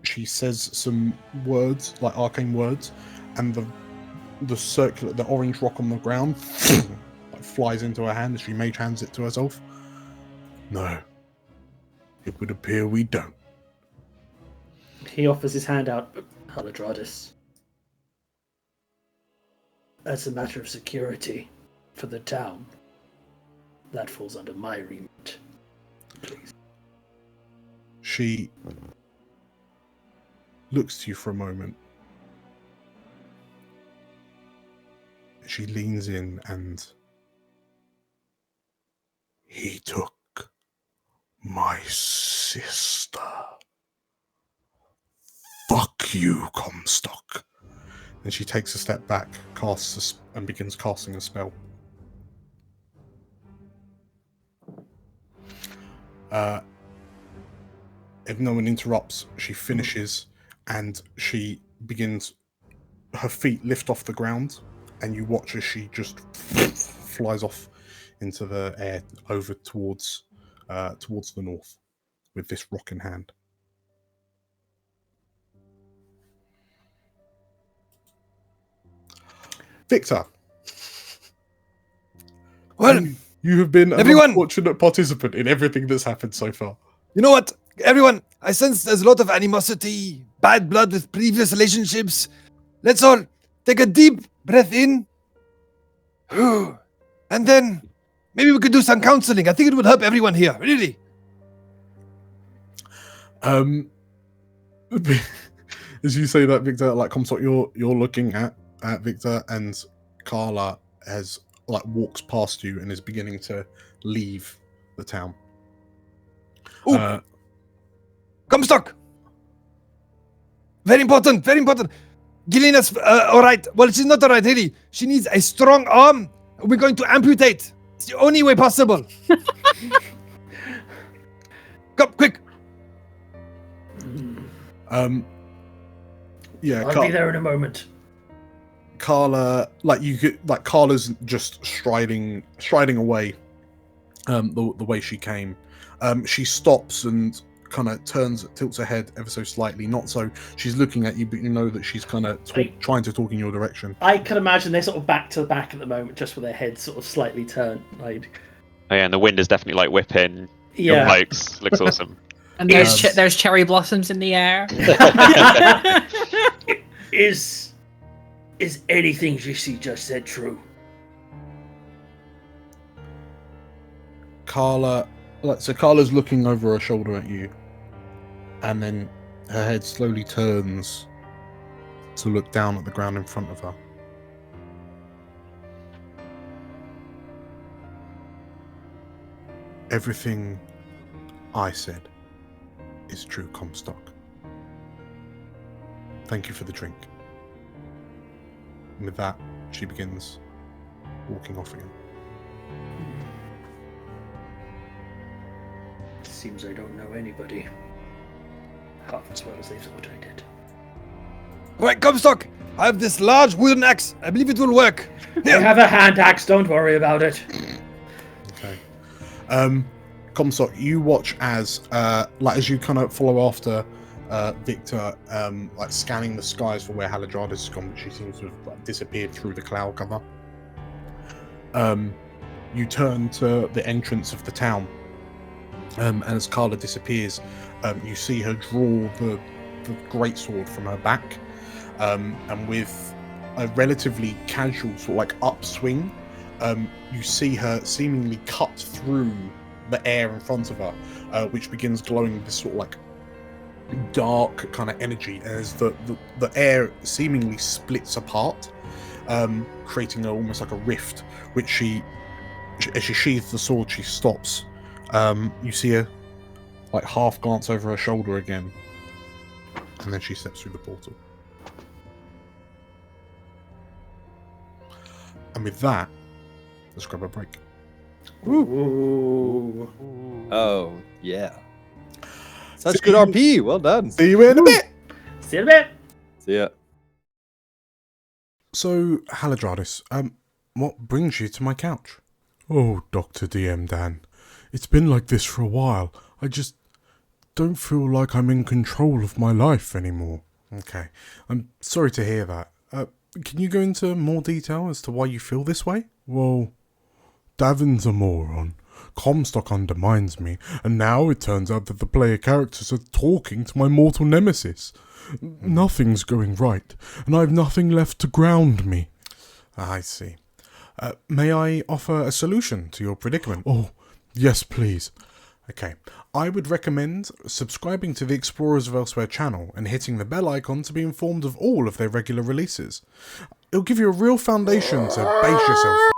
She says some words, like arcane words, and the orange rock on the ground like flies into her hand as she mage hands it to herself. No, it would appear we don't. He offers his hand out. Haladradis. That's a matter of security for the town. That falls under my remit. Please. She looks to you for a moment. She leans in and... He took my sister. Fuck you, Comstock. And she takes a step back, and begins casting a spell. If no one interrupts, she finishes, and she begins. Her feet lift off the ground, and you watch as she just flies off into the air over towards the north, with this rock in hand. Victor. Well, You have been an everyone- unfortunate participant in everything that's happened so far. you know what? Everyone, I sense there's a lot of animosity, bad blood with previous relationships. Let's all take a deep breath in. And then maybe we could do some counseling. I think it would help everyone here, really. As you say that, Victor, like Comstock, you're looking at Victor, and Carla has walks past you and is beginning to leave the town. Ooh. Comstock! Very important, very important. Gilliana's alright. Well, she's not alright, really. She needs a strong arm. We're going to amputate. It's the only way possible. Come, quick. Yeah, I'll be there in a moment. Carla, Carla's just striding away, the way she came. She stops and kind of tilts her head ever so slightly. Not so she's looking at you, but you know that she's kind of trying to talk in your direction. I can imagine they're sort of back to back at the moment, just with their heads sort of slightly turned. Like, Oh yeah, and the wind is definitely like whipping. yeah. Looks awesome. And there's cherry blossoms in the air. Is anything she just said true? Carla's looking over her shoulder at you, and then her head slowly turns to look down at the ground in front of her. Everything I said is true, Comstock. Thank you for the drink. And with that, she begins walking off again. Seems I don't know anybody half as well as they thought I did. All right, Comstock. I have this large wooden axe. I believe it will work. I have a hand axe. Don't worry about it. Okay. Comstock, you watch as you kind of follow after Victor, scanning the skies for where Haladradis has gone, but she seems to have disappeared through the cloud cover. You turn to the entrance of the town, and as Carla disappears, you see her draw the greatsword from her back, and with a relatively casual sort of upswing, you see her seemingly cut through the air in front of her, which begins glowing with this sort of dark kind of energy as the air seemingly splits apart, creating almost like a rift, which as she sheathes the sword, she stops. You see her half glance over her shoulder again, and then she steps through the portal. And with that, let's grab a break. Ooh. Oh, yeah. Such good RP. Well done. See you in a bit. See you in a bit. See ya. So, Haladradis, what brings you to my couch? Oh, Dr. DM Dan, it's been like this for a while. I just don't feel like I'm in control of my life anymore. Okay, I'm sorry to hear that. Can you go into more detail as to why you feel this way? Well, Davin's a moron. Comstock undermines me, and now it turns out that the player characters are talking to my mortal nemesis. Nothing's going right, and I have nothing left to ground me. I see. May I offer a solution to your predicament? Oh, yes, please. Okay, I would recommend subscribing to the Explorers of Elsewhere channel and hitting the bell icon to be informed of all of their regular releases. It'll give you a real foundation to base yourself on.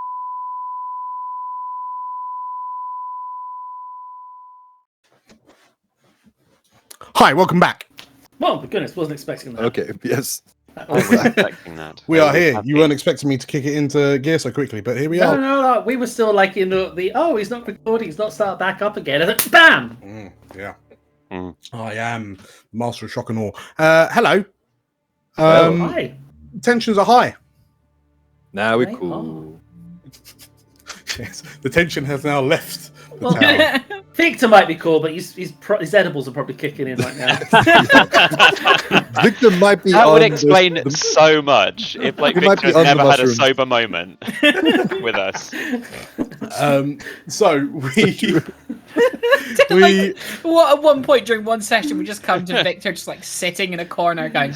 Hi, welcome back. Well, my goodness, wasn't expecting that. Okay, yes. I wasn't expecting that. We are here. Happy. You weren't expecting me to kick it into gear so quickly, but here we are. No. We were still in the he's not recording, he's not started back up again. And then, bam! Yeah. Mm. I am Master of Shock and Awe. Hello. Hi. Tensions are high. Now we're They cool. Yes, the tension has now left the Well, tower. Victor might be cool, but his edibles are probably kicking in right now. Victor might be. That would on explain the- so much if like He might be Victor's on the never had a mushrooms. sober moment with us. So we What at one point during one session we just come to Victor just like sitting in a corner going,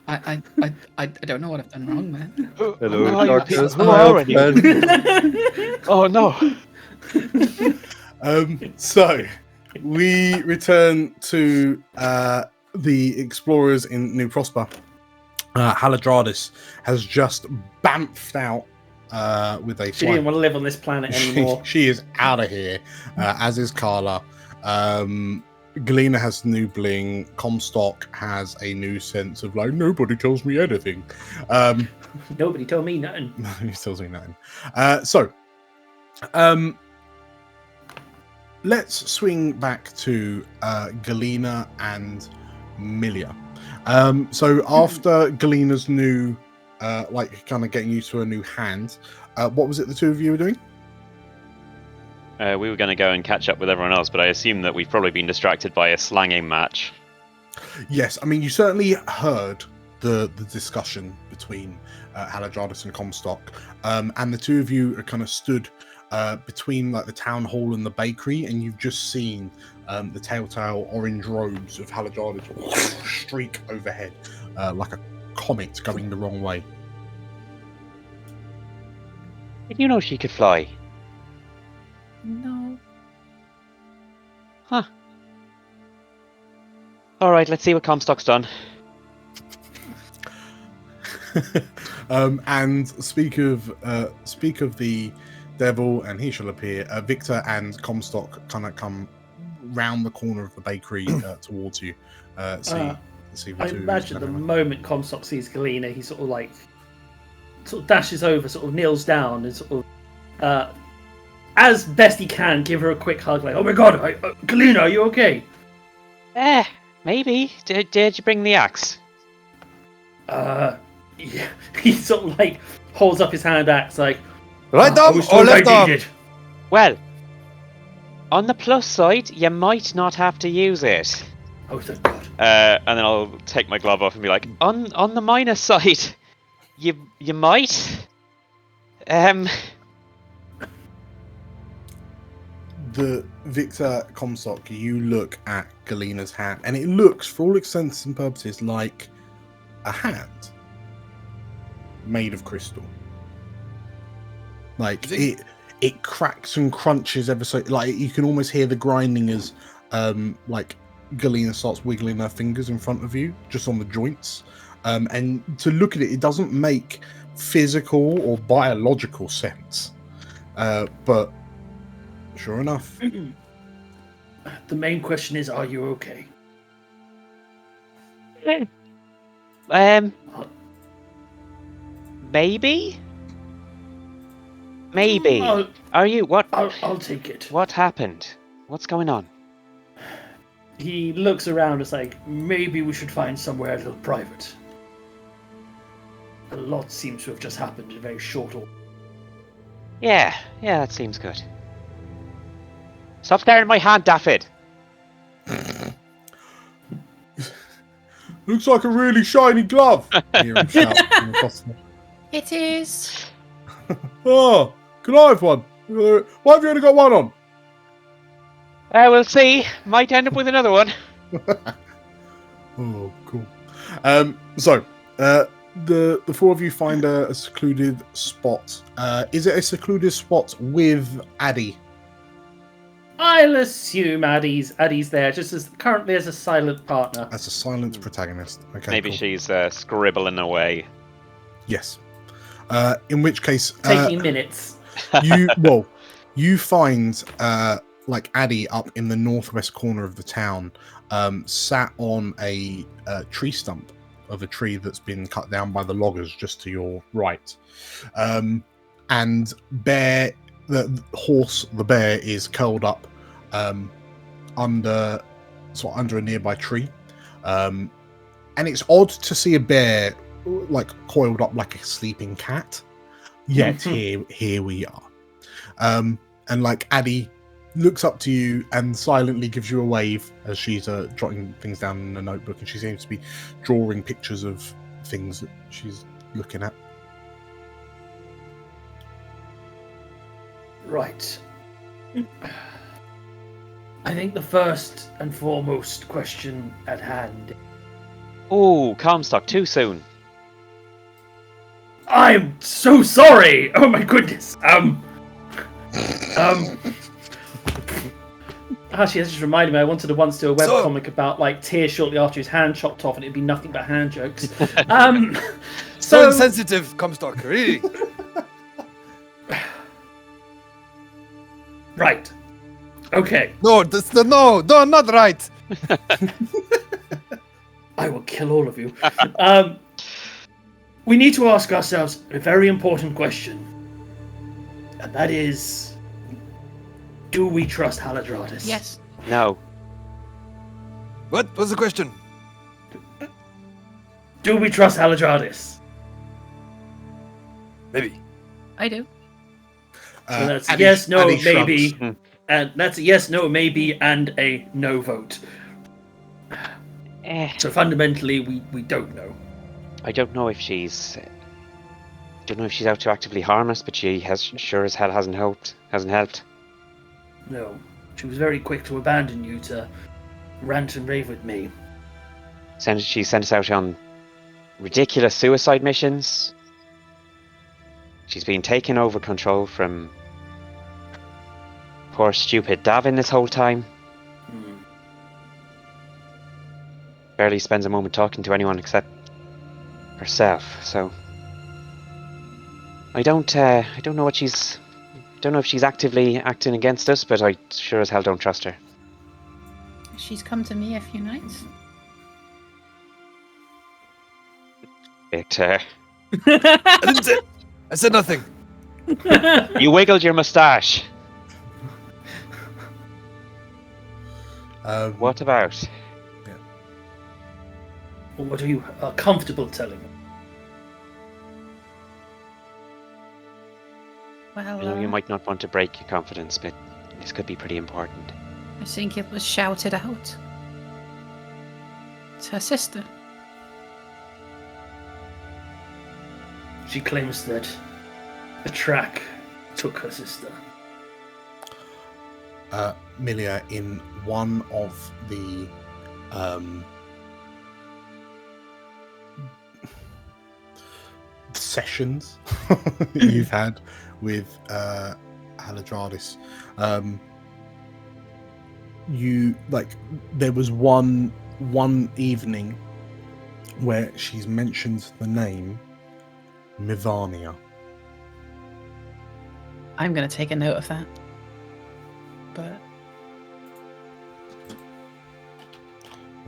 I don't know what I've done wrong, man. Hello, doctors. Who are you? Man. Oh no. So we return to the explorers in New Prosper. Haladradis has just bamfed out with a She didn't want to live on this planet anymore. she is out of here, as is Carla. Galena has new bling. Comstock has a new sense of like, nobody tells me anything. Nobody told me nothing. He tells me nothing. Let's swing back to Galena and Milia. So after Galena's new, kind of getting used to a new hand, what was it the two of you were doing? We were going to go and catch up with everyone else, but I assume that we've probably been distracted by a slanging match. Yes, I mean, you certainly heard the discussion between Haladradis and Comstock, and the two of you are kind of stood between like the town hall and the bakery, and you've just seen the telltale orange robes of Haladradis streak overhead like a comet going the wrong way. Did you know she could fly? No. Huh. Alright, let's see what Comstock's done. And speak of the devil, and he shall appear. Victor and Comstock kind of come round the corner of the bakery towards you. See I imagine the moment Comstock sees Galena, he sort of dashes over, sort of kneels down, and sort of, as best he can, give her a quick hug, like, "Oh my God, Galena, are you okay?" Maybe. Did you bring the axe? Yeah. He sort of like holds up his hand axe, like, Right "I arm was or told I left arm? needed." Well, on the plus side, you might not have to use it. Oh, thank God. And then I'll take my glove off and be like, on the minus side, you might. The Victor Comstock, you look at Galena's hand, and it looks, for all intents and purposes, like a hand made of crystal. Like it cracks and crunches ever so. Like you can almost hear the grinding as, like Galena starts wiggling her fingers in front of you, just on the joints. And to look at it, it doesn't make physical or biological sense. But sure enough. The main question is, are you okay? Maybe. Are you? What? I'll take it. What happened? What's going on? He looks around, it's like, maybe we should find somewhere a little private. A lot seems to have just happened in a very short order. Yeah, that seems good. Stop staring at my hand, Daffyd. Looks like a really shiny glove. Hear him shout from the customer. It is. Oh, can I have one? Why have you only got one on? We'll see. Might end up with another one. Oh, cool. So, the four of you find a secluded spot. Is it a secluded spot with Addy? I'll assume Addie's there, just as currently as a silent partner. As a silent protagonist. Okay. Maybe cool. she's scribbling away. Yes. In which case, Taking minutes. you find like Addy up in the northwest corner of the town, sat on a tree stump of a tree that's been cut down by the loggers just to your right. And the bear is curled up under a nearby tree. And it's odd to see a bear like coiled up like a sleeping cat. Yet here we are. And like Addy looks up to you and silently gives you a wave as she's jotting things down in a notebook, and she seems to be drawing pictures of things that she's looking at. Right. I think the first and foremost question at hand. Oh, Comstock, too soon. I'm so sorry! Oh my goodness! Actually, that just reminded me, I wanted to once do a webcomic about, like, Tyr shortly after his hand chopped off, and it'd be nothing but hand jokes. So insensitive, Comstock, really. Right. Okay. No, not right. I will kill all of you. We need to ask ourselves a very important question. And that is, do we trust Haladradis? Yes. No. What was the question? Do we trust Haladradis? Maybe. I do. So that's Addy- yes, no, Addy shrugs. maybe. And that's a yes, no, maybe, and a no vote. So fundamentally, we don't know. I don't know if she's out to actively harm us, but she has sure as hell hasn't helped. No. She was very quick to abandon you to rant and rave with me. She sent us out on ridiculous suicide missions. She's been taking over control from poor stupid Davin this whole time. Barely spends a moment talking to anyone except herself. So I don't know what she's. Don't know if she's actively acting against us, but I sure as hell don't trust her. She's come to me a few nights. Victor, I didn't say. I said nothing. you wiggled your moustache. What about? Or what are you comfortable telling me? Well, I know you might not want to break your confidence, but this could be pretty important. I think it was shouted out. It's her sister. She claims that a track took her sister. Milia, in one of the sessions you've had with Haladradis, there was one evening where she's mentioned the name Mivania. I'm going to take a note of that. But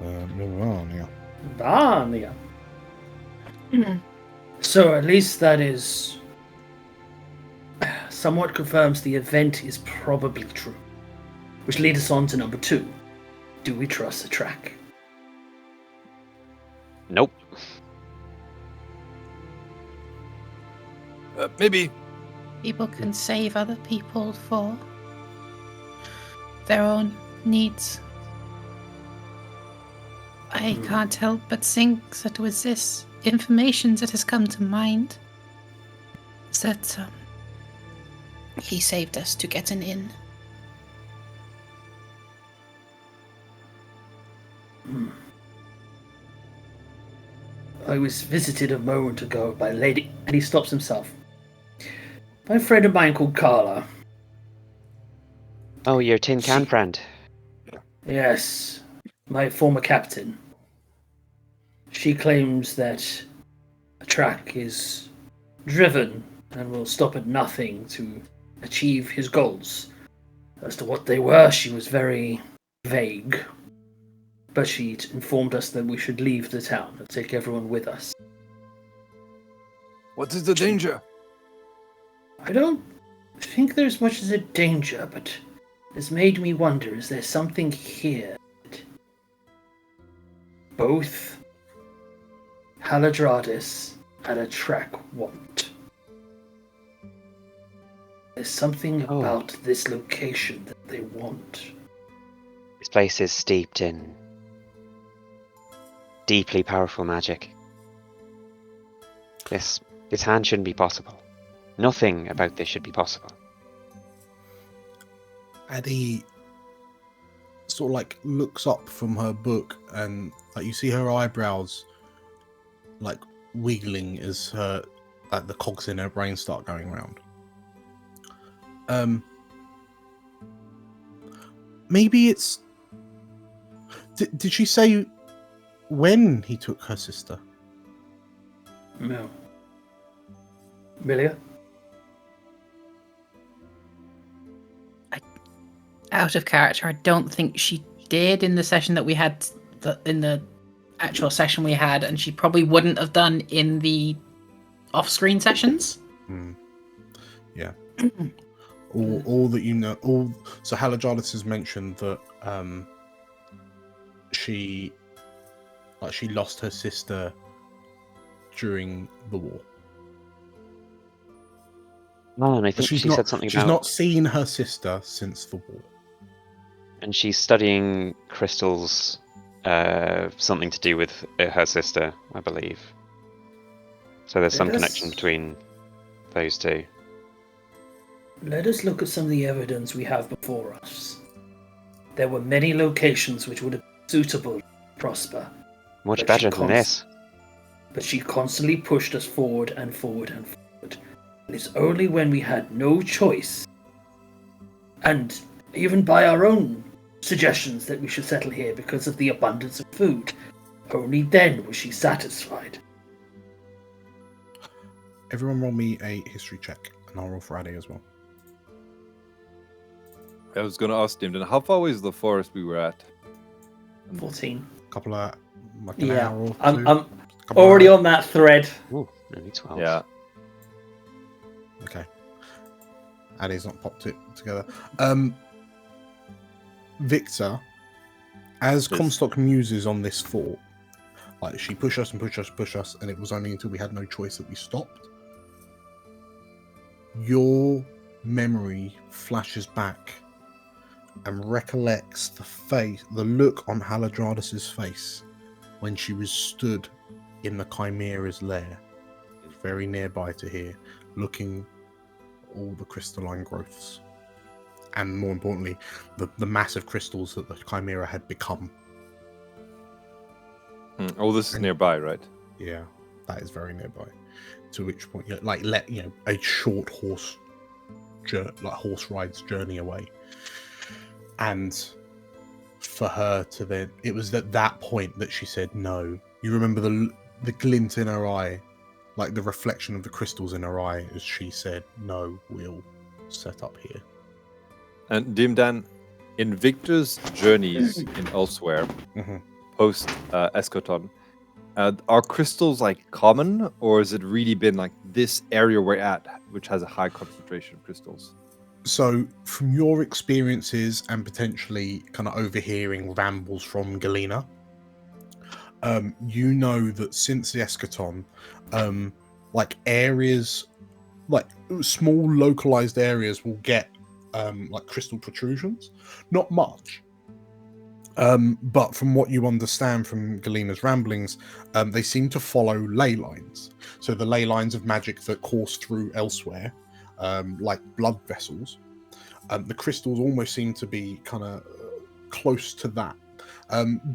Mivania. Vania. So at least that is somewhat confirms the event is probably true. Which leads us on to number 2. Do we trust the track? Nope. Maybe. people can save other people for their own needs. I can't help but think that with this information that has come to mind, that he saved us to get an inn. I was visited a moment ago by a lady, and he stops himself. By a friend of mine called Carla. Oh, your tin can friend. Yes, my former captain. She claims that a track is driven and will stop at nothing to achieve his goals. As to what they were, she was very vague. But she informed us that we should leave the town and take everyone with us. What is the danger? I don't think there's much as a danger, but it's made me wonder, is there something here that both Haladradis and a track want? There's something Oh. about this location that they want. This place is steeped in deeply powerful magic. This hand shouldn't be possible. Nothing about this should be possible. Addie sort of like looks up from her book, and like you see her eyebrows like wiggling as her like the cogs in her brain start going round. Maybe it's. Did she say when he took her sister? No. Milia? Out of character, I don't think she did in the session that we had, in the actual session we had, and she probably wouldn't have done in the off-screen sessions. Yeah. all that you know. So Haladradis has mentioned that she lost her sister during the war. Oh, and I think she said something She's about... not seen her sister since the war. And she's studying crystals, something to do with her sister, I believe. So there's some connection between those two. Let us look at some of the evidence we have before us. There were many locations which would have been suitable to Prosper. Much better than this. But she constantly pushed us forward and forward and forward. And it's only when we had no choice, and even by our own suggestions that we should settle here because of the abundance of food, only then was she satisfied. Everyone roll me a history check, and I'll roll for Addie as well. I was going to ask him, then how far away is the forest we were at? 14. Couple of like an hour or two. I'm already on that thread. Ooh, maybe 12. Yeah. Okay. Addie's not popped it together. Victor, as Yes. Comstock muses on this fort, like she push us, and it was only until we had no choice that we stopped. Your memory flashes back and recollects the look on Haladradis' face when she was stood in the Chimera's lair, very nearby to here, looking at all the crystalline growths, and more importantly, the massive crystals that the Chimera had become. Oh, this is nearby, right? Yeah, that is very nearby. To which point, a short horse ride's journey away. And for her to then, it was at that point that she said no. You remember the glint in her eye, like the reflection of the crystals in her eye, as she said, "No, we'll set up here." And Dimdan, in Victor's journeys in elsewhere, post Eschaton, are crystals like common, or has it really been like this area we're at, which has a high concentration of crystals? So, from your experiences and potentially kind of overhearing rambles from Galena, you know that since the Eschaton, like areas, like small localized areas will get like crystal protrusions. Not much. But from what you understand from Galena's ramblings, they seem to follow ley lines. So the ley lines of magic that course through elsewhere, like blood vessels. The crystals almost seem to be kind of close to that.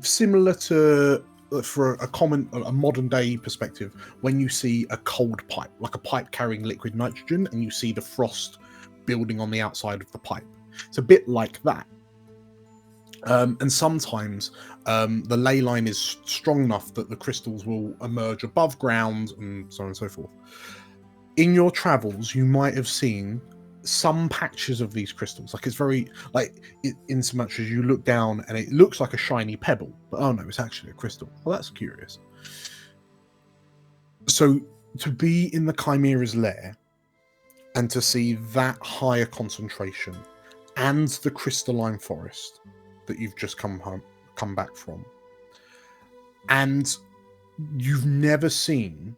Similar to, for a modern day perspective, when you see a cold pipe, like a pipe carrying liquid nitrogen, and you see the frost building on the outside of the pipe. It's a bit like that. And sometimes the ley line is strong enough that the crystals will emerge above ground and so on and so forth. In your travels, you might have seen some patches of these crystals. Like it's very, in so much as you look down and it looks like a shiny pebble, but oh no, it's actually a crystal. Well, that's curious. So to be in the Chimera's lair and to see that higher concentration and the crystalline forest that you've just come back from, and you've never seen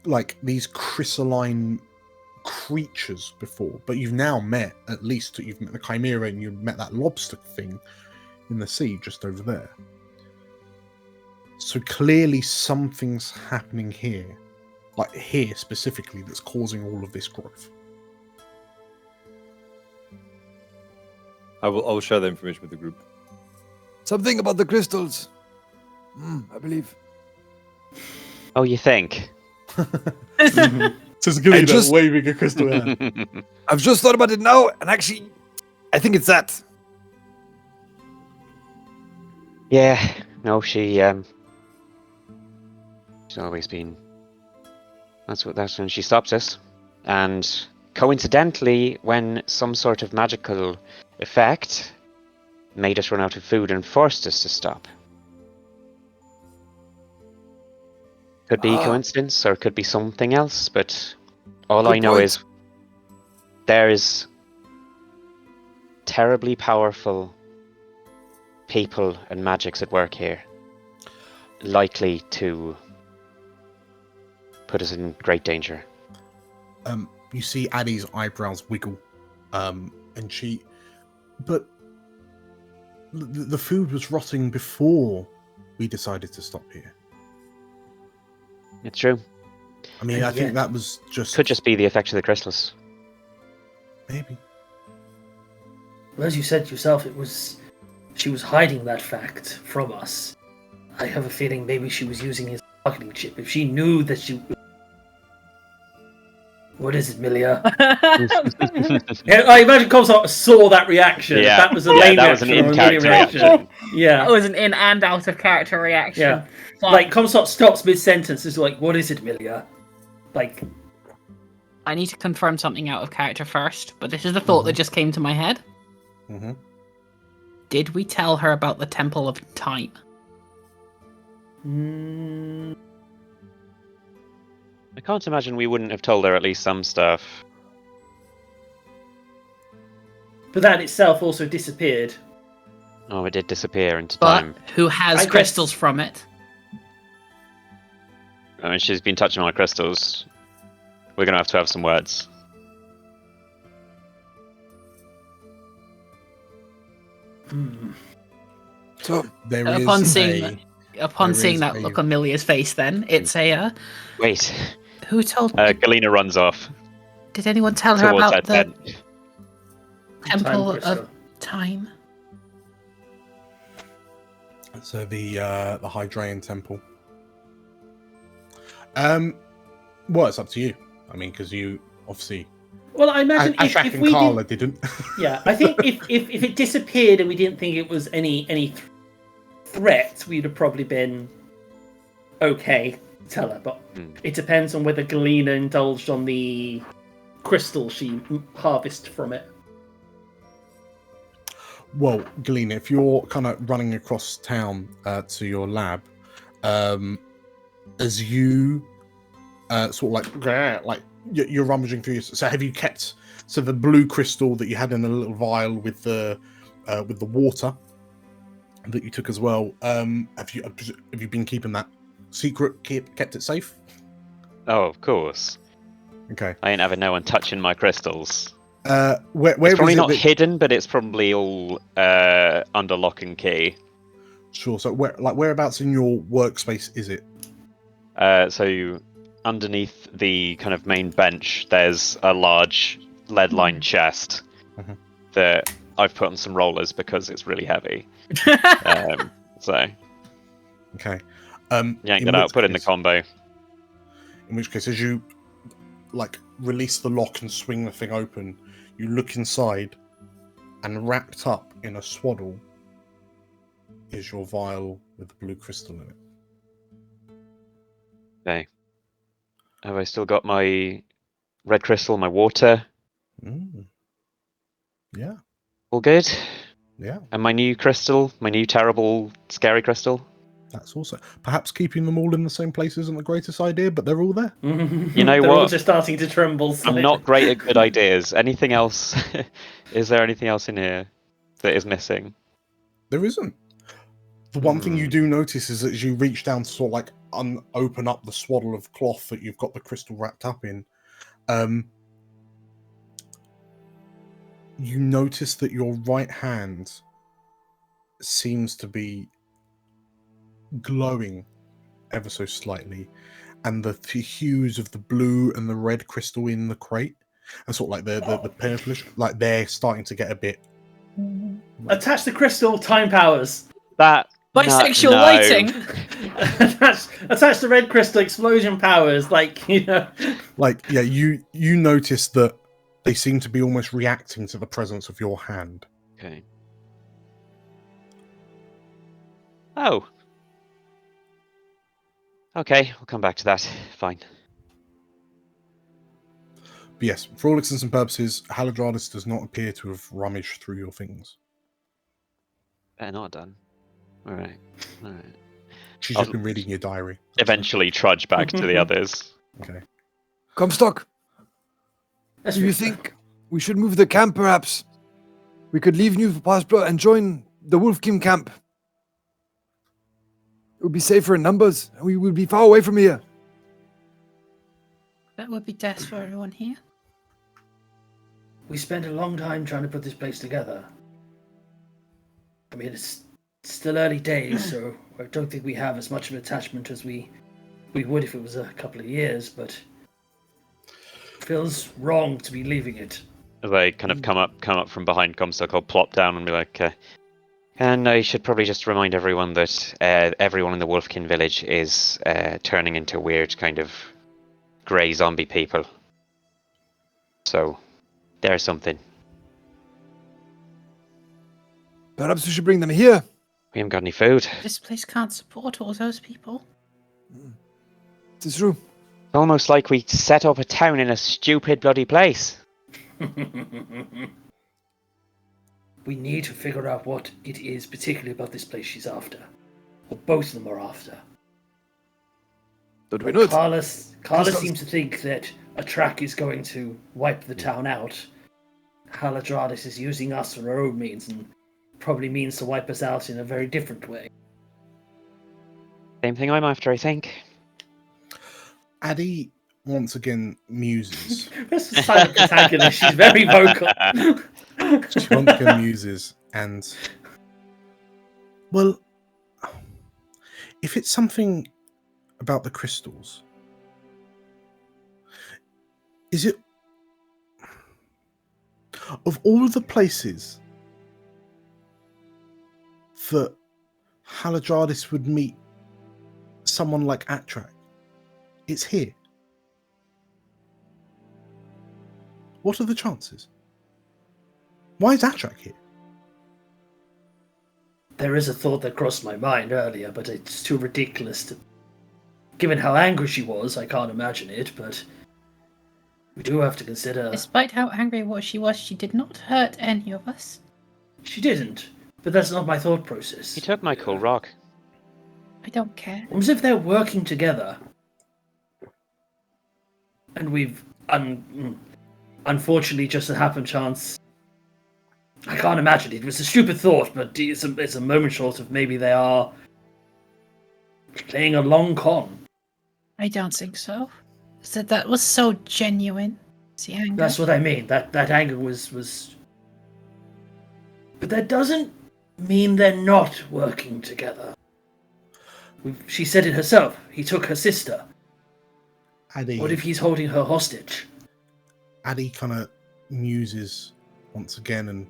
like these crystalline creatures before, but you've now met, at least you've met the chimera and you've met that lobster thing in the sea just over there. So clearly something's happening here, like here specifically, that's causing all of this growth. I will share the information with the group. Something about the crystals. I believe. Oh, you think? Says Galena, waving a crystal hand. I've just thought about it now, and actually, I think it's that. Yeah. No, she's always been. That's when she stopped us, and coincidentally, when some sort of magical effect made us run out of food and forced us to stop. Could be coincidence, or it could be something else, but all I know is there is terribly powerful people and magics at work here, likely to put us in great danger. You see Addie's eyebrows wiggle, and she... But the food was rotting before we decided to stop here. It's true. I mean, I think that was just... Could just be the effect of the crystals. Maybe. Well, as you said yourself, she was hiding that fact from us. I have a feeling maybe she was using his marketing chip. If she knew that she... What is it, Milia? I imagine Comstock saw that reaction. Yeah. That was a lame that was an in-character reaction. Yeah. That was an in and out of character reaction. Yeah. Fine. Like, Comstock stops mid-sentence. Is like, what is it, Milia? Like... I need to confirm something out of character first, but this is the thought that just came to my head. Mm-hmm. Did we tell her about the Temple of Time? I can't imagine we wouldn't have told her at least some stuff. But that itself also disappeared. Oh, it did disappear into But time. who has crystals from it? I mean, she's been touching on crystals. We're going to have some words. So there upon seeing that look on Milia's face, then it's a. Wait. Who told? Galena runs off. Did anyone tell her towards about that the bed. Temple of Time? So the Hydraean Temple. Well, it's up to you. I mean, because you obviously. Well, I imagine Ashak if and we Carla didn't. Yeah, I think if it disappeared and we didn't think it was any threat, we'd have probably been okay to tell her. But it depends on whether Galena indulged on the crystal she harvested from it. Well, Galena, if you're kind of running across town to your lab, as you sort of like you're rummaging through. So have you kept the blue crystal that you had in a little vial with the water that you took as well? Have you been keeping that secret? Kept it safe? Oh, of course. Okay. I ain't having no one touching my crystals. Where it's probably not that... hidden, but it's probably all under lock and key. Sure. So whereabouts in your workspace is it? So underneath the kind of main bench, there's a large lead-lined chest that I've put on some rollers because it's really heavy. So. Okay. Yank that out. Put it in the combo. In which case, as you release the lock and swing the thing open, you look inside, and wrapped up in a swaddle is your vial with the blue crystal in it. Okay. Have I still got my red crystal, my water? Yeah. All good? Yeah. And my new crystal, my new terrible, scary crystal? That's also perhaps keeping them all in the same place isn't the greatest idea, but they're all there. You know they're what? all just starting to tremble. I'm not great at good ideas. Anything else? Is there anything else in here that is missing? There isn't. The one thing you do notice is that as you reach down to sort of open up the swaddle of cloth that you've got the crystal wrapped up in, you notice that your right hand seems to be glowing ever so slightly, and the hues of the blue and the red crystal in the crate, and sort of like the purplish, like they're starting to get a bit. Attach the crystal time powers. That Bisexual no. lighting. attach the red crystal explosion powers. Like yeah, you notice that they seem to be almost reacting to the presence of your hand. Okay. Oh. Okay, we'll come back to that. Fine. But yes, for all intents and purposes, Haladradis does not appear to have rummaged through your things. Better not done. Alright. She's just been reading your diary. Eventually trudge back to the others. Okay. Comstock, do you think we should move the camp, perhaps? We could leave New Paspro and join the Wolfkin camp. It would be safer in numbers, and we would be far away from here. That would be death for everyone here. we spent a long time trying to put this place together. I mean, it's still early days, so I don't think we have as much of an attachment as we would if it was a couple of years, but it feels wrong to be leaving it. They kind of come up from behind Comstock, I'll plop down and be like, and I should probably just remind everyone that everyone in the Wolfkin village is turning into weird kind of grey zombie people. So, there's something. Perhaps we should bring them here. We haven't got any food. This place can't support all those people. It is true. It's almost like we set up a town in a stupid bloody place. We need to figure out what it is particularly about this place she's after. Or both of them are after. Don't we know it? Carla seems to think that a track is going to wipe the town out. Haladradis is using us for her own means and probably means to wipe us out in a very different way. Same thing I'm after, I think. Addie once again muses. This is silent protagonist. She's very vocal. She once again muses, and well, if it's something about the crystals, is it of all of the places that Haladradis would meet someone like Atrak, it's here? What are the chances? Why is Atrak here? There is a thought that crossed my mind earlier, but it's too ridiculous to... Given how angry she was, I can't imagine it, but... We do have to consider... Despite how angry she was, she did not hurt any of us. She didn't, but that's not my thought process. He took my cool rock. I don't care. Almost if they're working together. And we've... Unfortunately, just a happen chance... I can't imagine it. It was a stupid thought, but it's a moment short of maybe they are... playing a long con. I don't think so. That was so genuine. The anger. That's what I mean. That anger was... But that doesn't mean they're not working together. She said it herself. He took her sister. Addie, What if he's holding her hostage? Addie kind of muses once again, and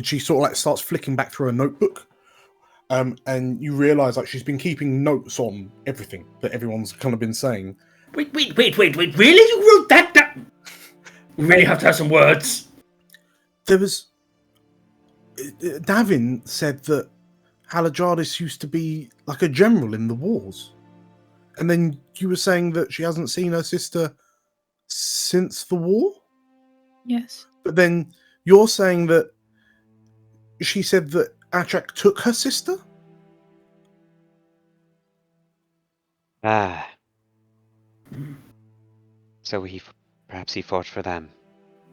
she sort of like starts flicking back through her notebook. And you realise like she's been keeping notes on everything that everyone's kind of been saying. Wait, really? You wrote that down? We really have to have some words. There was... Davin said that Haladradis used to be like a general in the wars. And then you were saying that she hasn't seen her sister since the war? Yes. But then you're saying that she said that Atrak took her sister? Ah. So perhaps he fought for them.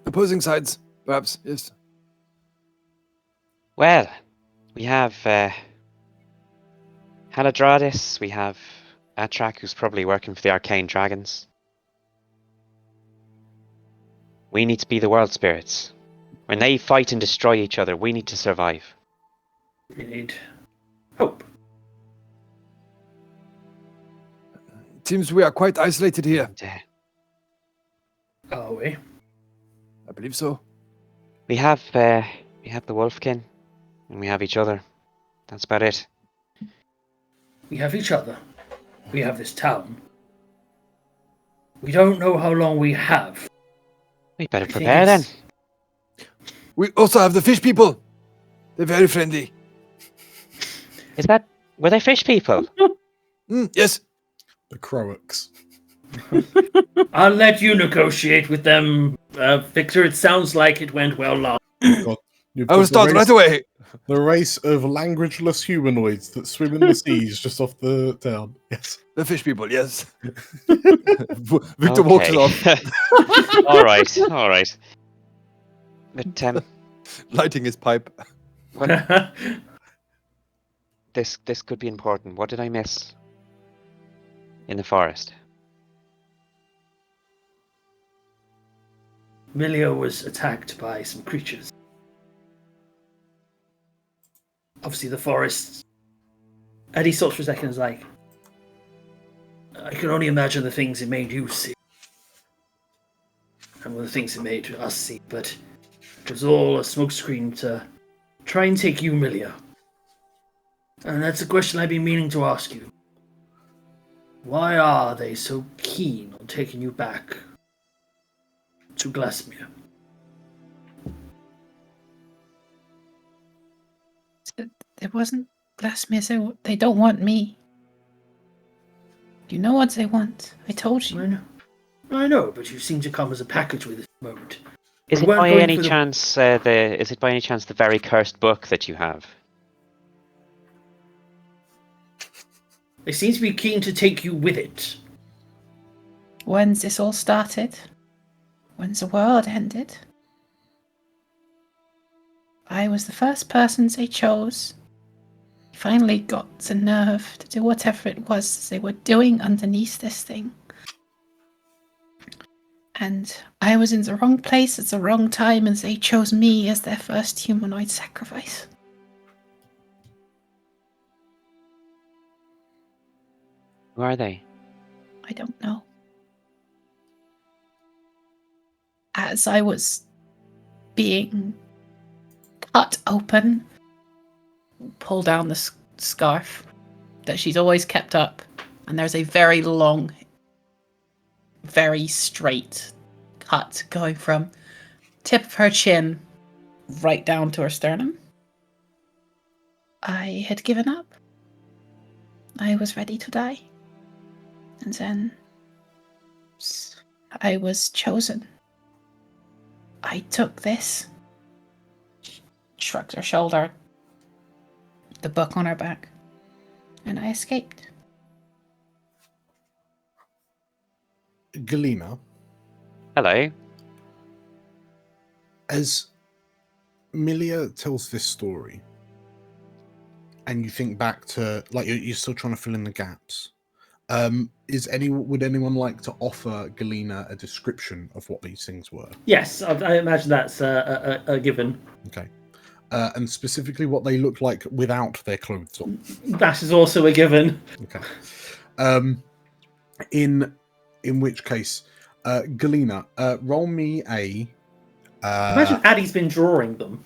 Opposing sides, perhaps, yes. Well, we have Haladradis, we have Atrak, who's probably working for the Arcane Dragons. We need to be the world spirits. When they fight and destroy each other, we need to survive. We need hope. Seems we are quite isolated here. And, Are we? I believe so. we have the Wolfkin, and we have each other. That's about it. We have each other. We have this town. We don't know how long we have. We better I think prepare then. it's- We also have the fish people. They're very friendly. Were they fish people? Yes. The Croaks. I'll let you negotiate with them, Victor. It sounds like it went well last. You've I will got start right away. The race of languageless humanoids that swim in the seas just off the town. Yes. The fish people, yes. Victor walks off. all right. But Lighting his pipe. this could be important. What did I miss in the forest? Milia was attacked by some creatures. Obviously, the forest. Eddie stops for a second and is like, I can only imagine the things it made you see. And the things it made us see, but it was all a smokescreen to try and take you, Milia. And that's a question I've been meaning to ask you. Why are they so keen on taking you back to Glasmere? It wasn't Glasmere. They don't want me. You know what they want. I told you. I know, but you seem to come as a package with this moment. Is it by any chance the very cursed book that you have? They seem to be keen to take you with it. When's this all started? When's the world ended? I was the first person they chose. Finally got the nerve to do whatever it was they were doing underneath this thing. And I was in the wrong place at the wrong time, and they chose me as their first humanoid sacrifice. Who are they? I don't know. As I was being cut open, pull down the scarf that she's always kept up, and there's a very long, very straight cut going from tip of her chin right down to her sternum. I had given up. I was ready to die. And then I was chosen. I took this. Shrugged her shoulder. The book on her back. And I escaped. Galena. Hello. As Milia tells this story, and you think back to, like, you're still trying to fill in the gaps. Would anyone like to offer Galena a description of what these things were? Yes, I imagine that's a given. Okay. And specifically what they look like without their clothes on. That is also a given. Okay. In which case, Galena, roll me a... Imagine Addie's been drawing them.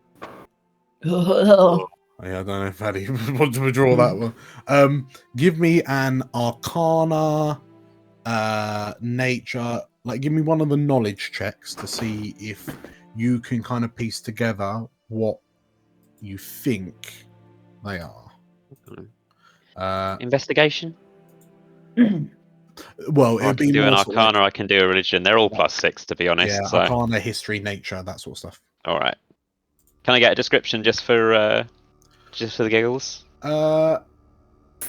I don't know if Addy wants to draw that one. Give me an Arcana, Nature, like give me one of the knowledge checks to see if you can kind of piece together what you think they are. Investigation? Well, I can do an Arcana, or I can do a Religion. They're all +6, to be honest. Yeah, so. Arcana, History, Nature, that sort of stuff. All right. Can I get a description just for the giggles?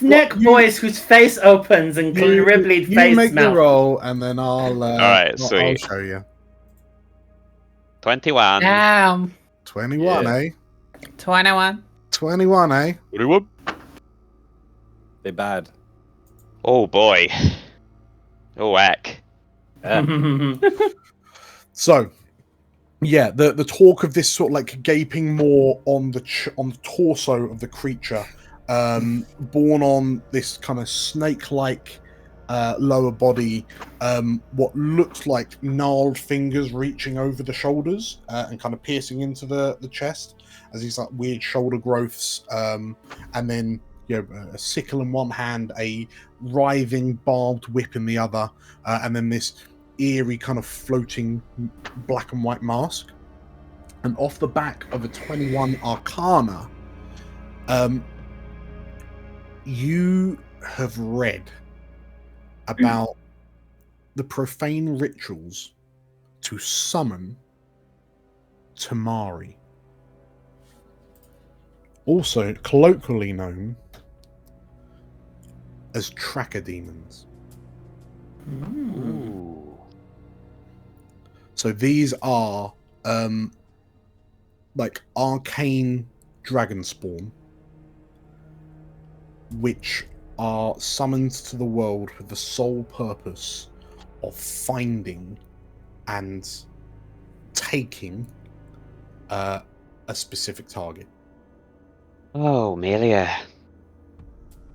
Neck boys whose face opens and ribbly face You make mouth. the roll, and then I'll. All right, I'll sweet. show you. 21. Damn. 21, Yeah. eh? 21. 21, eh? They bad. Oh boy. Oh heck. So, Yeah, the talk of this sort of like gaping maw on the torso of the creature, born on this kind of snake-like lower body, what looks like gnarled fingers reaching over the shoulders and kind of piercing into the chest as these like weird shoulder growths, and then a sickle in one hand, a writhing barbed whip in the other, and then this eerie kind of floating black and white mask. And off the back of a 21 Arcana, you have read about the profane rituals to summon Tamari, also colloquially known as tracker demons. Ooh. So these are like arcane dragon spawn, which are summoned to the world with the sole purpose of finding and taking a specific target. Oh, Melia.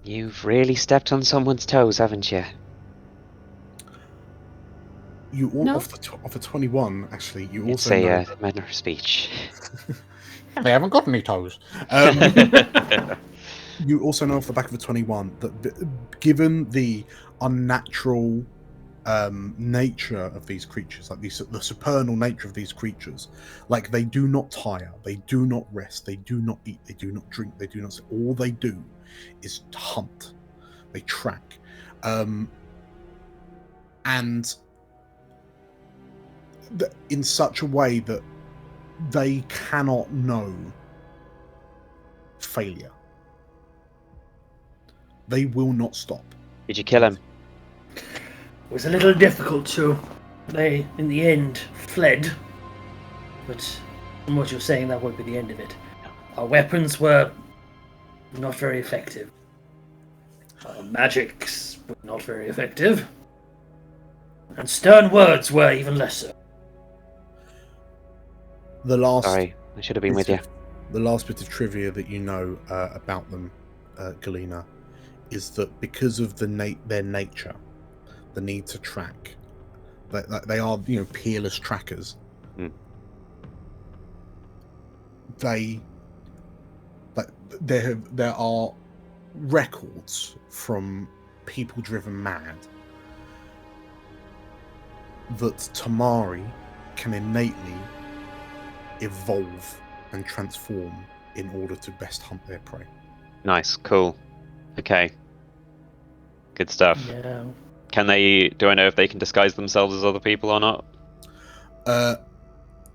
You've really stepped on someone's toes, haven't you? You all No. off a 21, actually. You It's also know a manner of speech. they haven't got any toes. You also know off the back of a 21 that given the unnatural nature of these creatures, like the supernal nature of these creatures, like they do not tire, they do not rest, they do not eat, they do not drink, they do not. All they do is hunt. They track, and in such a way that they cannot know failure. They will not stop. Did you kill him? It was a little difficult to. They, in the end, fled. But from what you're saying, that won't be the end of it. Our weapons were not very effective. Our magics were not very effective. And stern words were even less so. Sorry, I should have been with you. The last bit of trivia that you know about them, Galena, is that because of their nature, the need to track, they are peerless trackers. There are records from people driven mad that Tamari can innately evolve and transform in order to best hunt their prey. Nice, cool. Okay. Good stuff. Yeah. Do I know if they can disguise themselves as other people or not?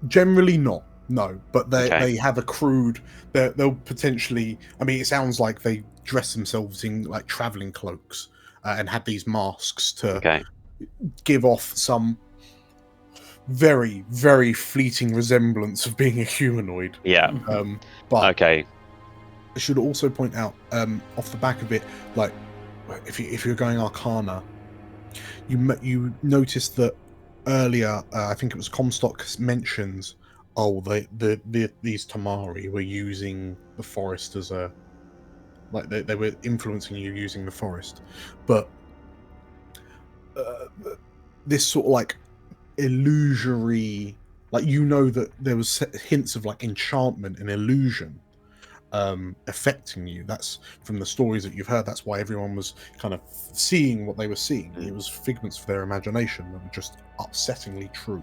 Generally not, no. But they have a crude. They'll potentially. I mean, it sounds like they dress themselves in like traveling cloaks and had these masks to give off some very, very fleeting resemblance of being a humanoid. Yeah. But okay. I should also point out, off the back of it, like if you're going Arcana, you noticed that earlier. I think it was Comstock mentions, these Tamari were using the forest as a they were influencing you using the forest, but this sort of like illusory, like that there was hints of like enchantment and illusion affecting you. That's from the stories that you've heard. That's why everyone was kind of seeing what they were seeing. It was figments of their imagination that were just upsettingly true.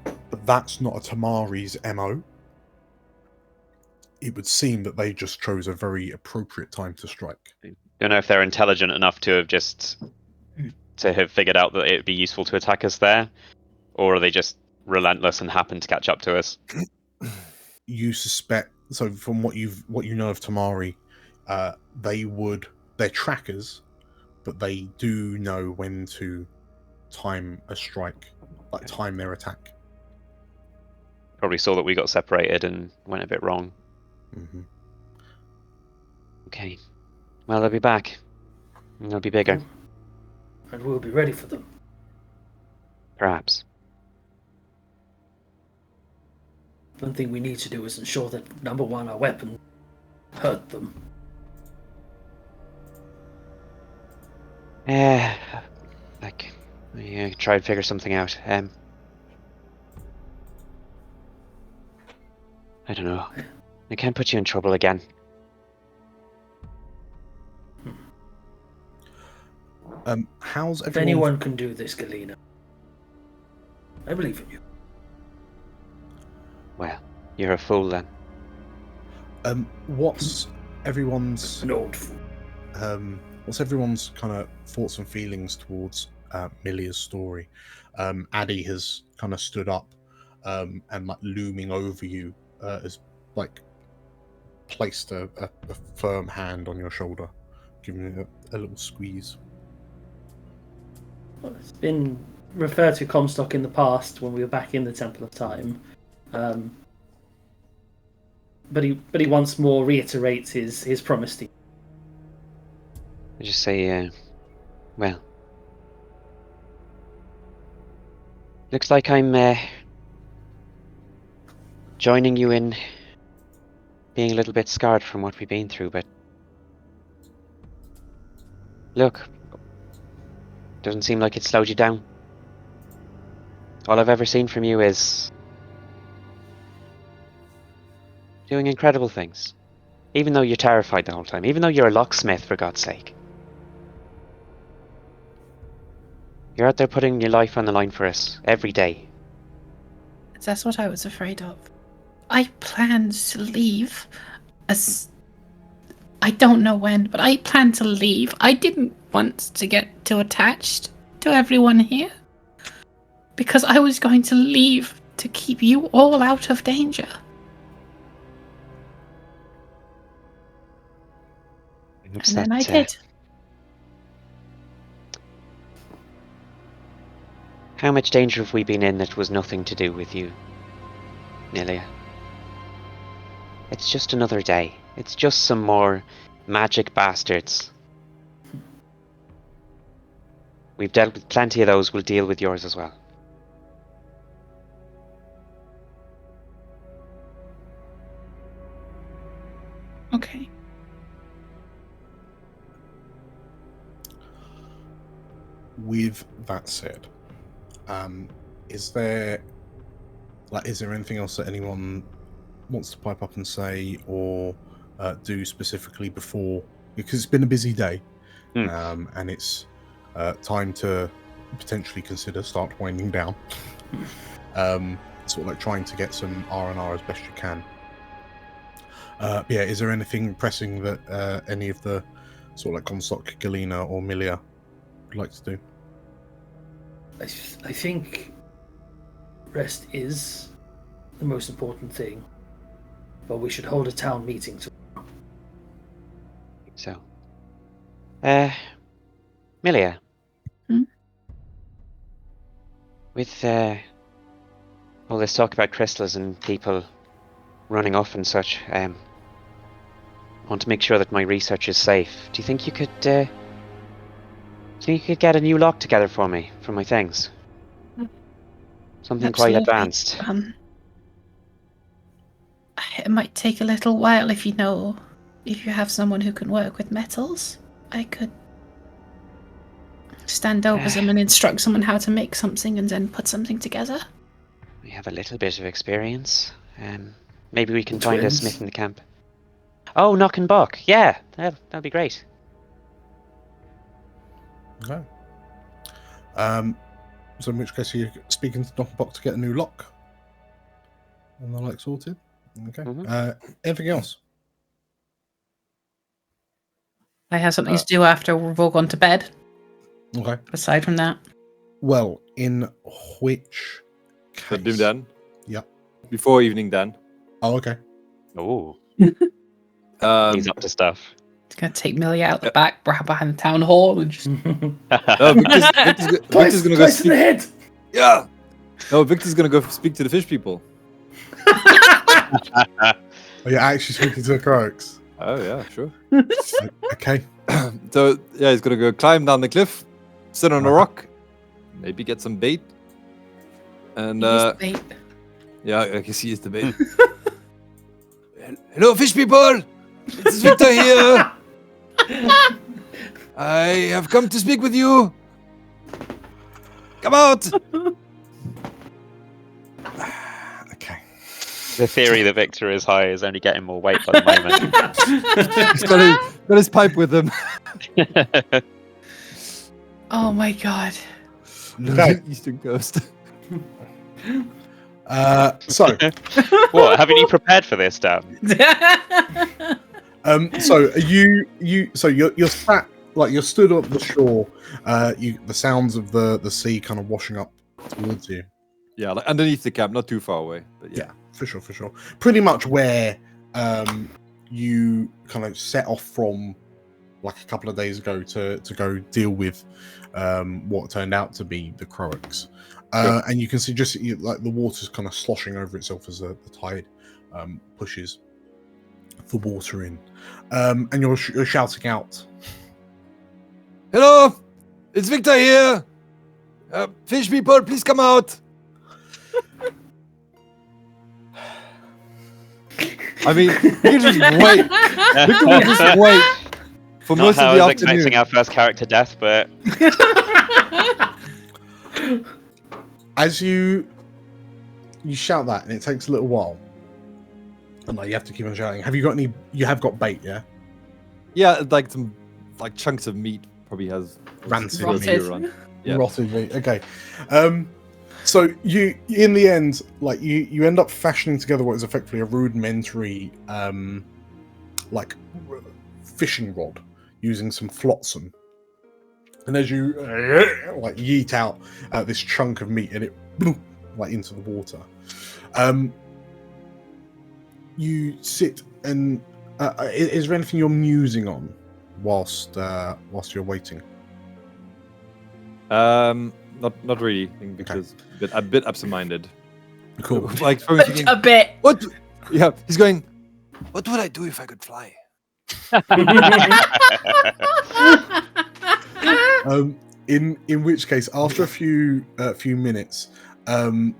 But that's not a Tamari's MO. It would seem that they just chose a very appropriate time to strike. Don't know if they're intelligent enough to have figured out that it would be useful to attack us there, or are they just relentless and happen to catch up to us? You suspect, so from what you know of Tamari, they're trackers, but they do know when to time a strike, like time their attack. Probably saw that we got separated and went a bit wrong. Mm-hmm. Okay. Well, they'll be back. And they'll be bigger. And we'll be ready for them. Perhaps. One thing we need to do is ensure that, number one, our weapon hurt them. Try and figure something out. I don't know. I can't put you in trouble again. How's If everyone? anyone can do this, Galena, I believe in you. Well, you're a fool then. What's everyone's An old fool. what's everyone's kind of thoughts and feelings towards Milia's story? Addy has kind of stood up and like looming over you has like placed a firm hand on your shoulder, giving you a little squeeze. Well, it's been referred to Comstock in the past when we were back in the Temple of Time. But he once more reiterates his promise to you. I just say, well, looks like I'm joining you in being a little bit scarred from what we've been through, but look, doesn't seem like it slowed you down. All I've ever seen from you is doing incredible things. Even though you're terrified the whole time, even though you're a locksmith, for God's sake. You're out there putting your life on the line for us every day. That's what I was afraid of. I planned to leave I don't know when, but I planned to leave. I didn't want to get too attached to everyone here. Because I was going to leave to keep you all out of danger. And then I did. How much danger have we been in that was nothing to do with you, Milia? It's just another day. It's just some more magic bastards. We've dealt with plenty of those. We'll deal with yours as well. Okay. With that said, is there anything else that anyone wants to pipe up and say or do specifically before? Because it's been a busy day, and it's time to potentially start winding down. Sort of like trying to get some R&R as best you can. Yeah, is there anything pressing that any of the sort of like Comstock, Galena, or Milia would like to do? I think rest is the most important thing, but we should hold a town meeting tomorrow. So, Milia, with all this talk about crystals and people running off and such, I want to make sure that my research is safe. Do you think you could get a new lock together for me, for my things? Something Absolutely. quite advanced. It might take a little while if you have someone who can work with metals. I could stand over them and instruct someone how to make something and then put something together. We have a little bit of experience. Maybe we can find a smith in the camp. Oh, Knock and Buck. Yeah, that'll be great. Okay. So in which case you're speaking to Knock and Buck to get a new lock? And they're like sorted? Okay. Anything else? I have something to do after we've all gone to bed. Okay. Aside from that. Well, in which case... So Dim Dan? Yep. Before evening Dan. Oh, okay. Oh. He's up to stuff. It's going to take Milia out the back, behind the town hall, and just... No, Victor's going to go speak... in the head! Yeah! No, Victor's going to go speak to the fish people. Are you actually speaking to the croaks? Oh, yeah, sure. Okay. So, yeah, he's going to go climb down the cliff, sit on a rock, maybe get some bait. And Use the bait. Yeah, I can see it's the bait. Hello, fish people! This is Victor here! I have come to speak with you! Come out! Okay. The theory that Victor is high is only getting more weight by the moment. He's got his pipe with him. Oh my god. Okay. Eastern Coast. So, What? Haven't you prepared for this, Dan? so are you're sat, like, you're stood up the shore. The sounds of the sea kind of washing up towards you. Yeah, like underneath the camp, not too far away. But yeah. For sure. Pretty much where you kind of set off from, like, a couple of days ago to go deal with what turned out to be the Croaks. And you can see just like the water's kind of sloshing over itself as the tide pushes the water in. And you're shouting out, Hello! It's Victor here! Fish people, please come out! I mean, you can just wait. Victor will just wait for Not most how of the I was afternoon. expecting our first character death, but as you shout that, and it takes a little while, and like you have to keep on shouting. Have you got any? You have got bait, yeah? Yeah, like some chunks of meat probably has Rancid Rotted. Yeah. Rotted meat. Okay. So you, in the end, like you end up fashioning together what is effectively a rudimentary, like fishing rod using some flotsam. And as you like yeet out this chunk of meat and it like into the water, you sit and is there anything you're musing on whilst you're waiting? Not really, I think, because a bit absent-minded. Cool. Like thinking, A bit. What? Yeah, he's going, what would I do if I could fly? In which case, after a few minutes, and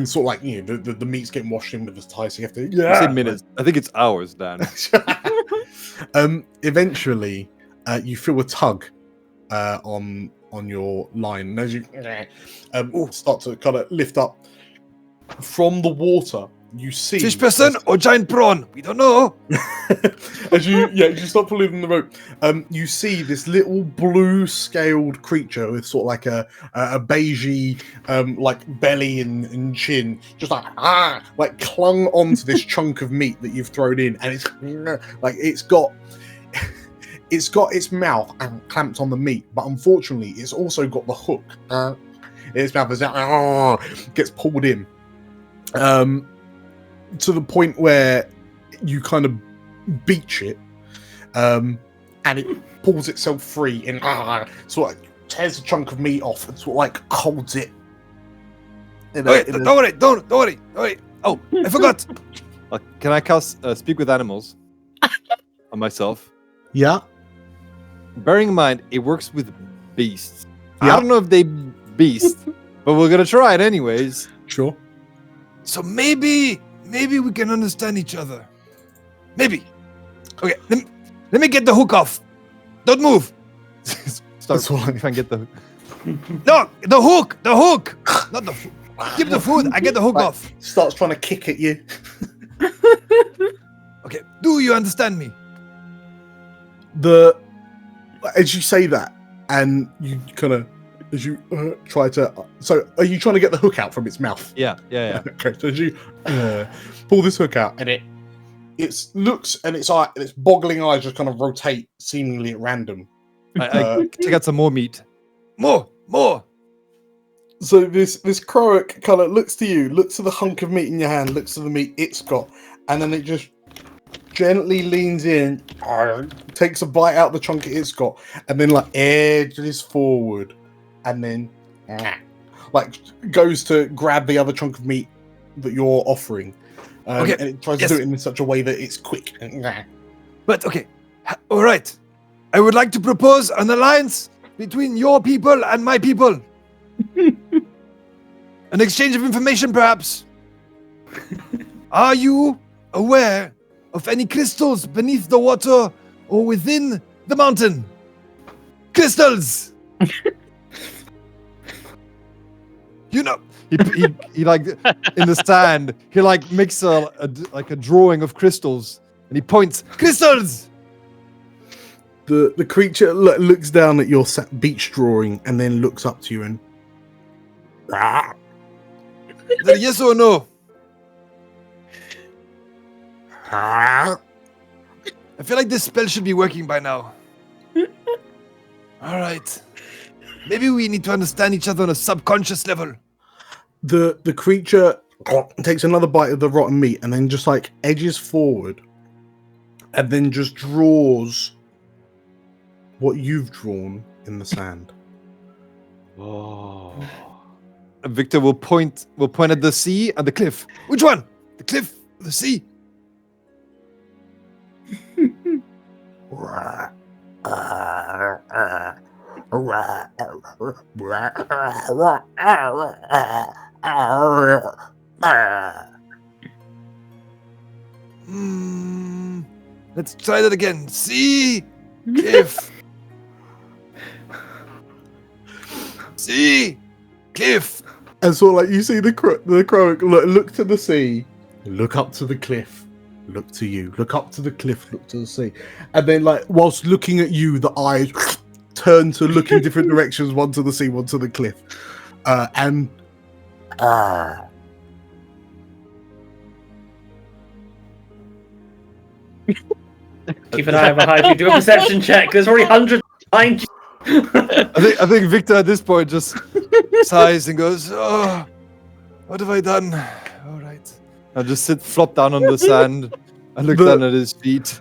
sort of like, you know, the meat's getting washed in with the tide, so you have to. I say minutes. I think it's hours, Dan. Eventually, you feel a tug on your line, and as you start to kind of lift up from the water, you see Fish person or giant prawn? We don't know. as you start pulling the rope, you see this little blue scaled creature with sort of like a beigey like belly and chin, just like clung onto this chunk of meat that you've thrown in, and it's like it's got its mouth clamped on the meat, but unfortunately it's also got the hook in its mouth as it gets pulled in, to the point where you kind of beach it, and it pulls itself free and sort of tears a chunk of meat off and sort of like holds it. Don't worry. Oh, I forgot. Can I cast Speak with Animals on myself? Yeah. Bearing in mind, it works with beasts. Yeah. I don't know if they beast, but we're gonna try it anyways. Sure. So maybe we can understand each other. Maybe. Okay, let me get the hook off. Don't move. Start trying to get the hook. No, the hook, not the food. Give the food. I get the hook off. Starts trying to kick at you. Okay, do you understand me? As you say that, and you kind of, as you try to, so are you trying to get the hook out from its mouth? Yeah. Okay, so as you pull this hook out, and it looks, and its boggling eyes just kind of rotate seemingly at random. I take out some more meat. More. So this Croak kind of looks to you, looks to the hunk of meat in your hand, looks to the meat it's got, and then it just gently leans in, takes a bite out the chunk it's got, and then like edges forward, and then like goes to grab the other chunk of meat that you're offering, and it tries to do it in such a way that it's quick. But okay, all right. I would like to propose an alliance between your people and my people. An exchange of information, perhaps. Are you aware of any crystals beneath the water or within the mountain? Crystals! You know, he like in the sand. He like makes a drawing of crystals, and he points crystals. The creature looks down at your beach drawing and then looks up to you and. Is that a yes or no? I feel like this spell should be working by now. All right. Maybe we need to understand each other on a subconscious level. The creature takes another bite of the rotten meat and then just like edges forward and then just draws what you've drawn in the sand. Whoa. Victor will point at the sea and the cliff. Which one? The cliff or the sea? Let's try that again. Sea, cliff. Sea, cliff. And so, like, you see the crow look to the sea, look up to the cliff, look to you, look up to the cliff, look to the sea, and then, like, whilst looking at you, the eyes turn to look in different directions, one to the sea, one to the cliff, and Keep an eye behind you. Do a perception check. There's already hundreds behind you. I think Victor at this point just sighs and goes, "Oh, what have I done?" All right. I just flop down on the sand. I look down at his feet.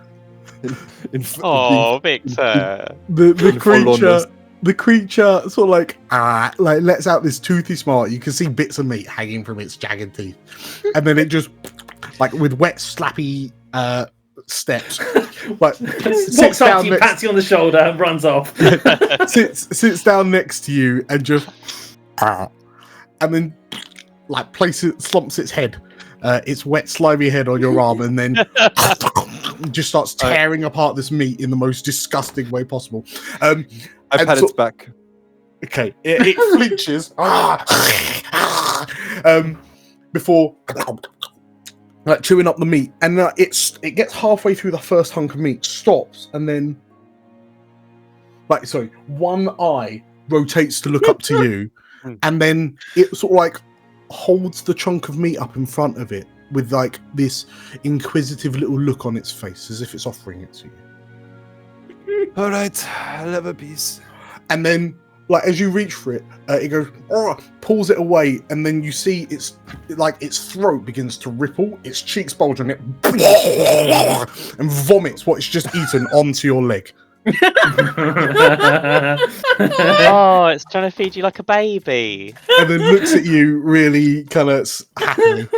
Oh, Victor. The creature sort of like lets out this toothy smart. You can see bits of meat hanging from its jagged teeth, and then it just like with wet, slappy steps, like walks up to you, pats you on the shoulder, and runs off. sits down next to you, and just and then like slumps its head, its wet, slimy head on your arm, and then just starts tearing apart this meat in the most disgusting way possible. I pat its back. Okay, it flinches before like chewing up the meat, and it gets halfway through the first hunk of meat, stops, and then one eye rotates to look up to you, and then it sort of like holds the chunk of meat up in front of it with like this inquisitive little look on its face, as if it's offering it to you. All right, I'll have a piece. And then, like, as you reach for it, it goes, pulls it away, and then you see its throat begins to ripple, its cheeks bulge, and it and vomits what it's just eaten onto your leg. Oh, it's trying to feed you like a baby. And then looks at you really kind of happily.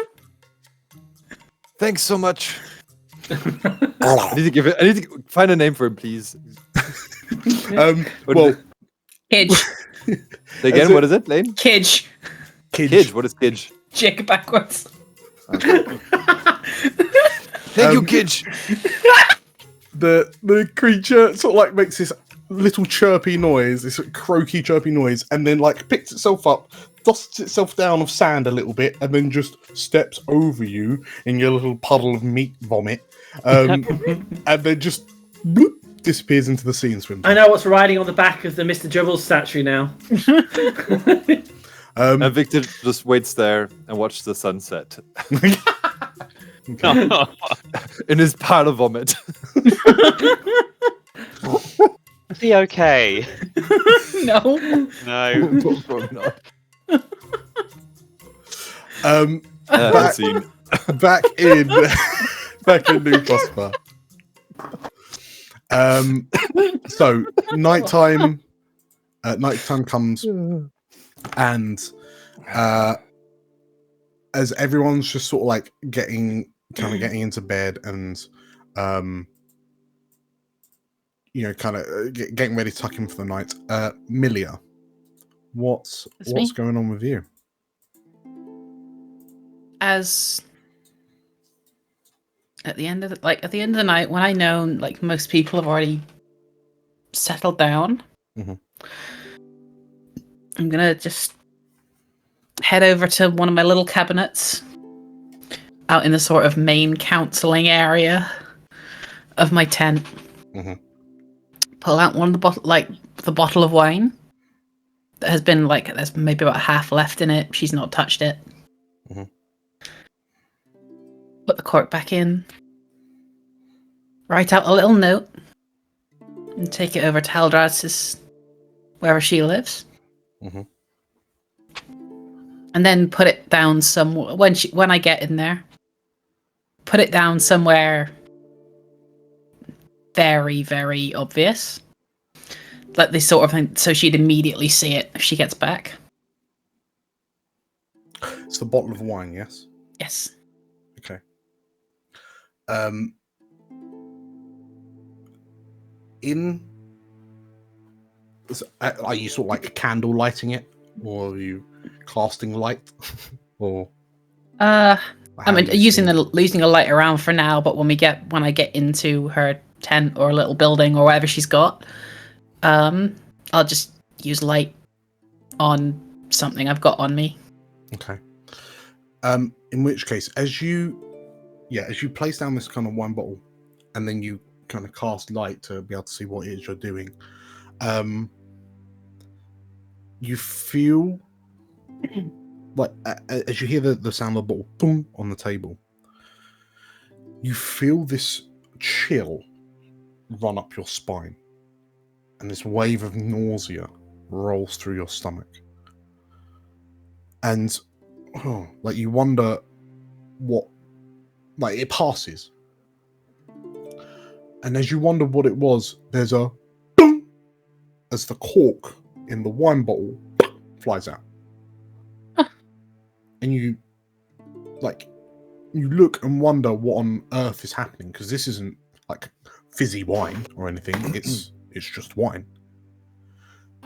Thanks so much. I need to find a name for him, please. Well, Kidge. Say again, what is it, Lane? Kidge. Kidge. What is Kidge? Chick backwards. Thank you, Kidge. The creature sort of like makes this little chirpy noise, this croaky chirpy noise, and then like picks itself up, dusts itself down of sand a little bit, and then just steps over you in your little puddle of meat vomit, and then just bloop, disappears into the sea and swims. I know what's riding on the back of the Mr. Jibbles statue now. And Victor just waits there and watches the sunset. In his pile of vomit. Is he okay? No. No. Probably not. Back in New Prosper. So nighttime comes, and as everyone's just sort of like getting into bed and getting ready to tuck in for the night, Milia, what's going on with you? As at the end of the night, when I know like most people have already settled down, Mhm. I'm gonna just head over to one of my little cabinets out in the sort of main counseling area of my tent. Mhm. Pull out one of the bottle of wine that has been there's maybe about half left in it. She's not touched it. Mhm. Put the cork back in. Write out a little note and take it over to Haladradis, wherever she lives. Mhm. And then put it down somewhere when I get in there. Put it down somewhere very, very obvious. Like this sort of thing, so she'd immediately see it if she gets back. It's the bottle of wine, yes? Yes. Okay. Are you sort of like candle lighting it, or are you casting light, or? I'm using seeing a light around for now, but when I get into her tent or little building or whatever she's got, I'll just use light on something I've got on me. Okay. In which case, as you place down this kind of wine bottle, and then you kind of cast light to be able to see what it is you're doing, you feel like as you hear the sound of the bottle boom on the table, you feel this chill run up your spine, and this wave of nausea rolls through your stomach, and you wonder what, it passes, and as you wonder what it was, there's a boom as the cork in the wine bottle flies out. And you look and wonder what on earth is happening, because this isn't like fizzy wine or anything. It's just wine.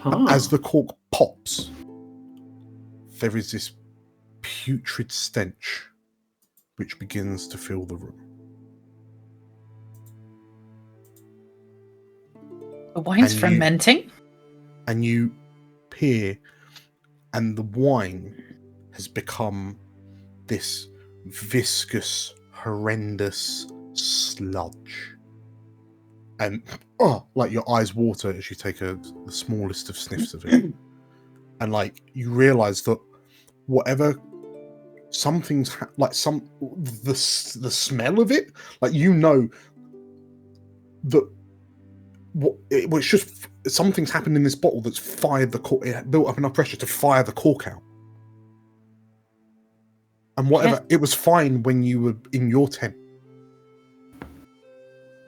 But as the cork pops, there is this putrid stench which begins to fill the room. The wine's fermenting? And you peer, and the wine has become this viscous, horrendous sludge. And your eyes water as you take the smallest of sniffs of it. And you realize that whatever something's the smell of it, that it's just something's happened in this bottle that's fired the cork. It built up enough pressure to fire the cork out. And whatever, it was fine when you were in your tent.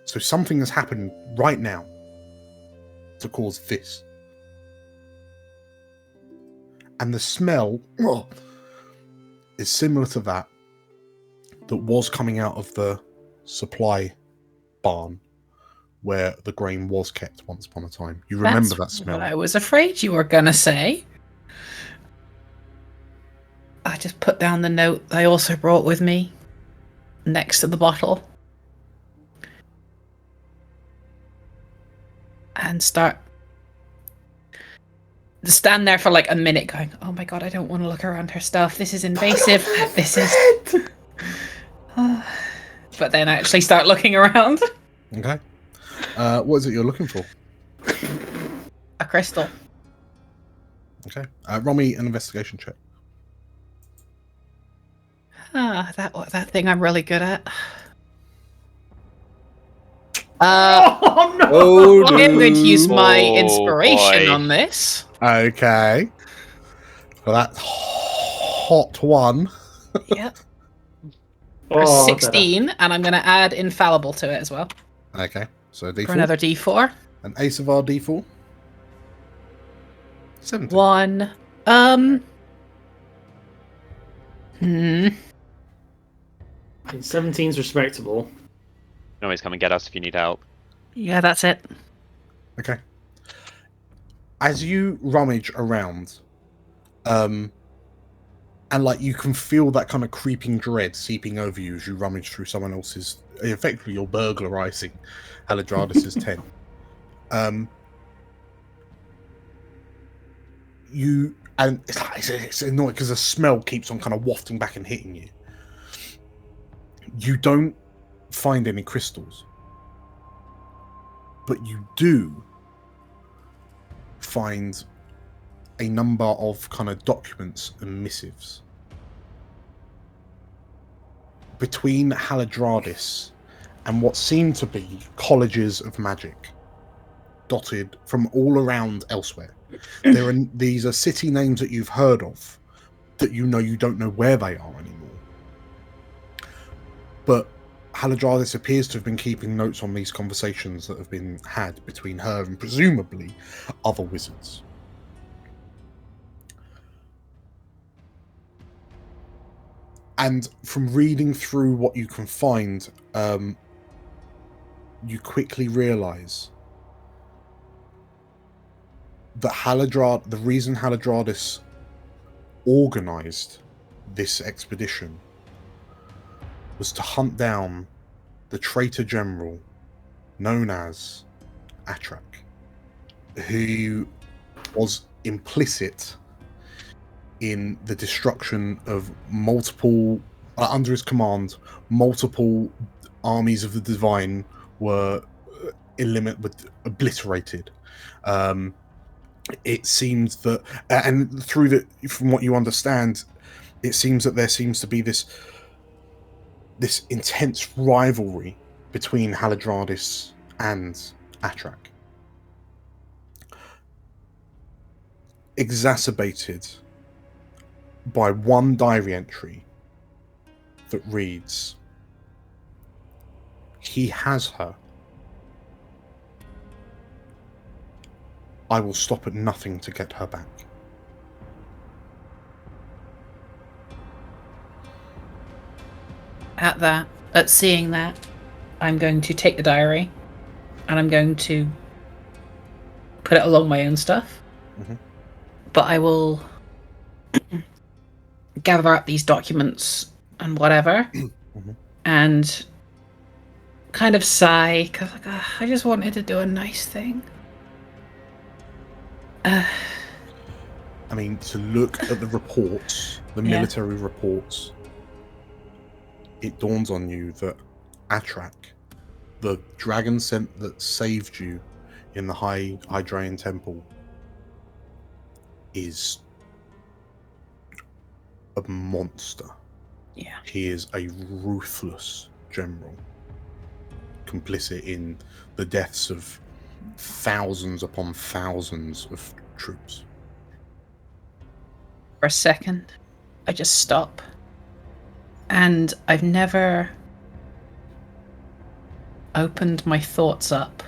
So something has happened right now to cause this. And the smell is similar to that was coming out of the supply barn where the grain was kept once upon a time. You remember that smell? What I was afraid you were gonna say. I just put down the note I also brought with me next to the bottle and stand there for a minute going, oh my god, I don't want to look around her stuff. This is invasive. This is... But then actually start looking around. Okay. What is it you're looking for? A crystal. Okay. Roll me an investigation check. That thing I'm really good at. Oh no! Oh, I'm going to use my Oh, inspiration boy. on this. Okay. For that hot one. Yep. Oh, 16, and I'm going to add infallible to it as well. Okay. So D4. For another D4. An ace of our D4. 17. 1. I mean, 17's respectable. You can always come and get us if you need help. Yeah, that's it. Okay. As you rummage around, And like you can feel that kind of creeping dread seeping over you as you rummage through someone else's. Effectively, you're burglarizing Haladradis's tent. And it's annoying because the smell keeps on kind of wafting back and hitting you. You don't find any crystals, but you do find a number of kind of documents and missives between Haladradis and what seem to be colleges of magic dotted from all around elsewhere. These are city names that you've heard of that you don't know where they are anymore. But Haladradis appears to have been keeping notes on these conversations that have been had between her and presumably other wizards. And from reading through what you can find, you quickly realize that the reason Haladradis organized this expedition was to hunt down the traitor general known as Atrak, who was implicit in the destruction of multiple, under his command, multiple armies of the Divine were obliterated. It seems that, and from what you understand, it seems that there seems to be this intense rivalry between Haladradis and Atrak, exacerbated by one diary entry that reads, "He has her. I will stop at nothing to get her back." At seeing that, I'm going to take the diary and I'm going to put it along my own stuff. Mm-hmm. But I will gather up these documents and whatever Mm-hmm. and kind of sigh because I just wanted to do a nice thing. I mean, to look at the reports, the military reports, it dawns on you that Atrak, the dragon that saved you in the Hydraean Temple, is a monster. Yeah. He is a ruthless general, complicit in the deaths of thousands upon thousands of troops. For a second, I just stop. And I've never opened my thoughts up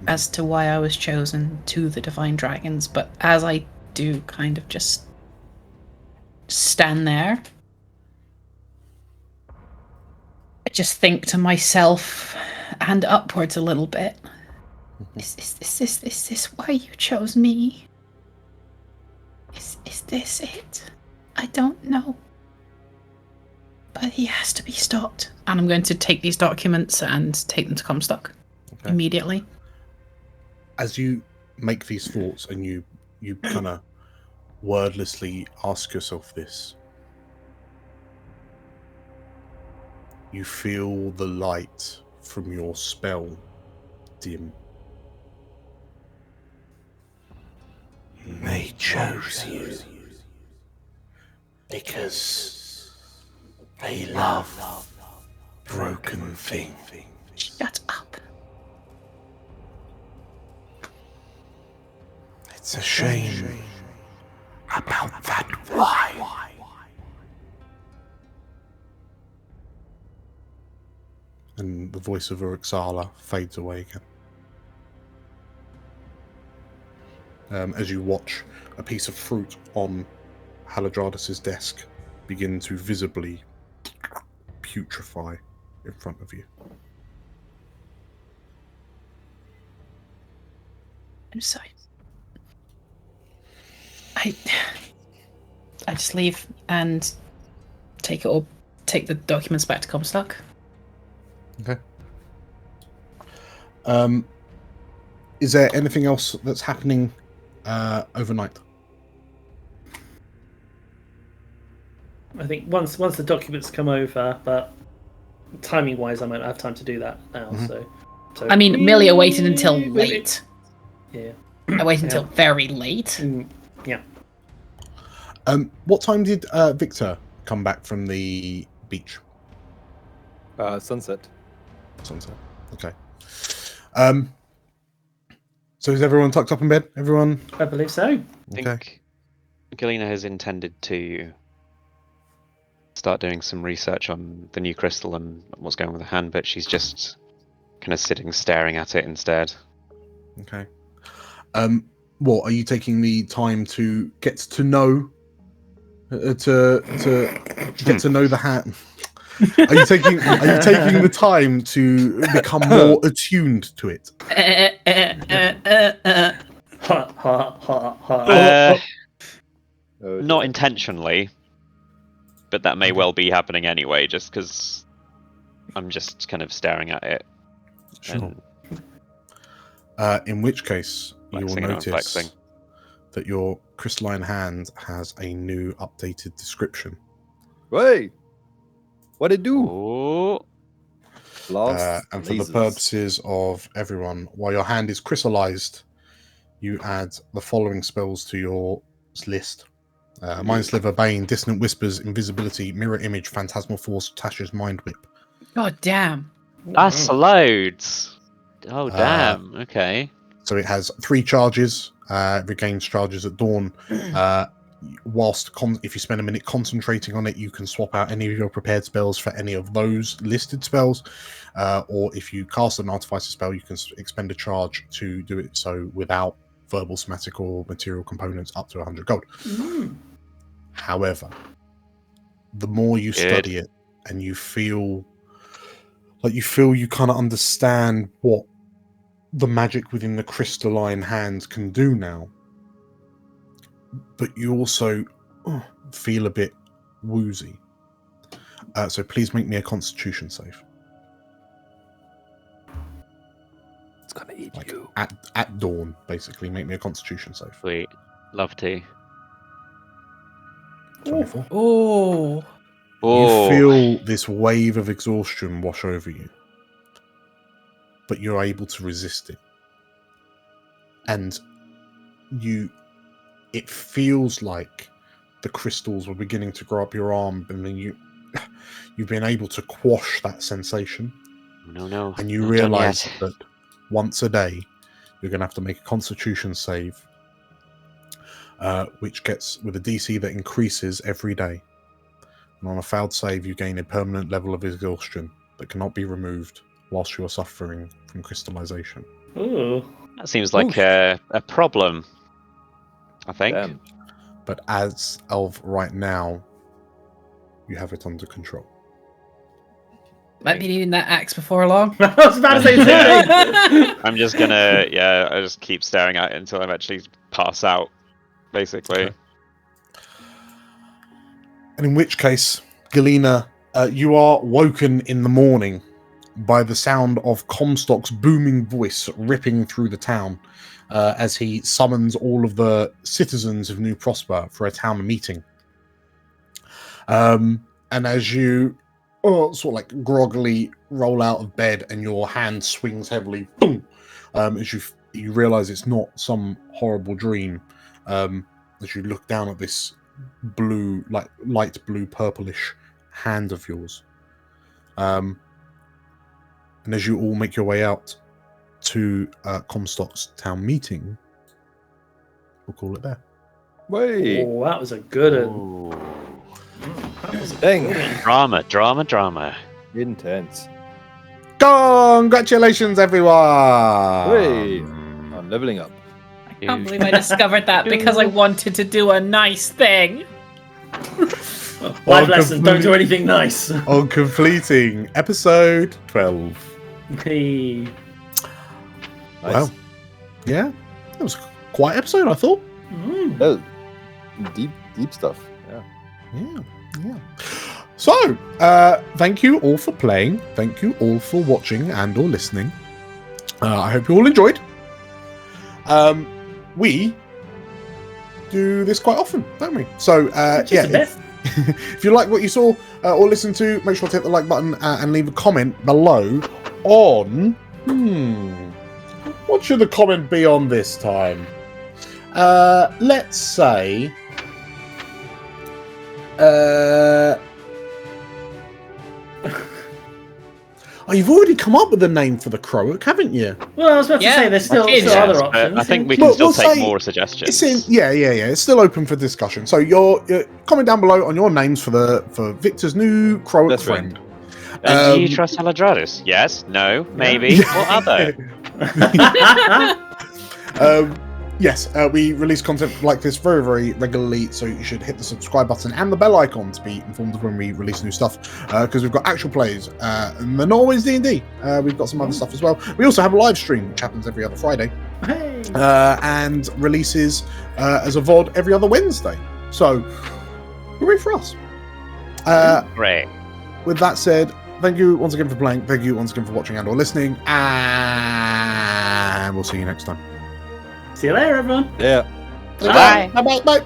as to why I was chosen to the Divine Dragons, but as I do kind of just stand there, I just think to myself and upwards a little bit. Is this why you chose me? Is this it? I don't know. But he has to be stopped. And I'm going to take these documents and take them to Comstock immediately. As you make these thoughts and you kind of wordlessly ask yourself this, you feel the light from your spell dim. They chose you because they love broken things. Shut up. It's a shame about that why. And the voice of Uruxala fades away again. As you watch a piece of fruit on Haladradis' desk begin to visibly putrefy in front of you. I'm sorry. I just leave and take the documents back to Comstock. Okay. Is there anything else that's happening overnight? I think once the documents come over, but timing wise, I might not have time to do that now. So I mean, Millie, I waited until late. Yeah. I waited until very late. Yeah. What time did Victor come back from the beach? Sunset. Sunset. Okay. So is everyone tucked up in bed? Everyone? I believe so. I think Galena has intended to start doing some research on the new crystal and what's going on with the hand, but she's just kind of sitting staring at it instead. Okay. What are you taking the time to get to know to get to know the hand? Are you taking the time to become more attuned to it? Not intentionally, but that may well be happening anyway, just because I'm just kind of staring at it. Sure. In which case, you will notice that your crystalline hand has a new updated description. Hey! What'd it do? And for the purposes of everyone, while your hand is crystallized, you add the following spells to your list. Mind Sliver, Bane, Dissonant Whispers, Invisibility, Mirror Image, Phantasmal Force, Tasha's Mind Whip. God damn. That's loads. Oh, damn. Okay. So it has 3 charges, regains charges at dawn. Whilst if you spend a minute concentrating on it, you can swap out any of your prepared spells for any of those listed spells. Or if you cast an Artificer spell, you can expend a charge to do it so without verbal, somatic, or material components up to 100 gold. However, the more you study it and you feel you kind of understand what the magic within the crystalline hand can do now, but you also feel a bit woozy. So please make me a Constitution save. It's gonna eat you. At dawn, basically. Make me a Constitution save. Sweet. Love to. 24. Oh. You feel this wave of exhaustion wash over you, but you're able to resist it. And it feels like the crystals were beginning to grow up your arm, and then you've been able to quash that sensation. No. And you realize that once a day, you're going to have to make a Constitution save, which gets with a DC that increases every day. And on a failed save, you gain a permanent level of exhaustion that cannot be removed whilst you are suffering from crystallization. Ooh. That seems like a problem, I think. Damn. But as of right now, you have it under control. Might be needing that axe before long. I was about to say something. I'm just gonna, I just keep staring at it until I actually pass out, basically. Okay. And in which case, Galena, you are woken in the morning by the sound of Comstock's booming voice ripping through the town as he summons all of the citizens of New Prosper for a town meeting. And as you sort of like groggily roll out of bed and your hand swings heavily, boom, as you realize it's not some horrible dream, as you look down at this blue, like light blue purplish hand of yours. And as you all make your way out to Comstock's town meeting, we'll call it there. Wait. Oh, that was a good one. Dang. Drama. Intense. Congratulations, everyone! Wait. I'm leveling up. I can't believe I discovered that because I wanted to do a nice thing. Life lesson, don't do anything nice. On completing episode 12. Hey. Nice. Well, yeah, that was quite an episode, I thought. That was deep stuff. Yeah. Yeah. So, thank you all for playing. Thank you all for watching and or listening. I hope you all enjoyed. We do this quite often, don't we? So, if you like what you saw or listened to, make sure to hit the like button and leave a comment below on... what should the comment be on this time? Let's say... Oh, you've already come up with a name for the Croak, haven't you? Well, I was about to say there's still other options. I think we can still take more suggestions. It's still open for discussion. So your comment down below on your names for Victor's new Croak friend. And do you trust Haladradis? Yes, no, maybe. What other? Yes, we release content like this very, very regularly, so you should hit the subscribe button and the bell icon to be informed of when we release new stuff, because we've got actual plays, and they're not always D&D. We've got some other stuff as well. We also have a live stream, which happens every other Friday, and releases as a VOD every other Wednesday. So, hooray for us. Great. With that said, thank you once again for playing, thank you once again for watching and or listening, and we'll see you next time. See you later, everyone. Yeah. Bye. Bye.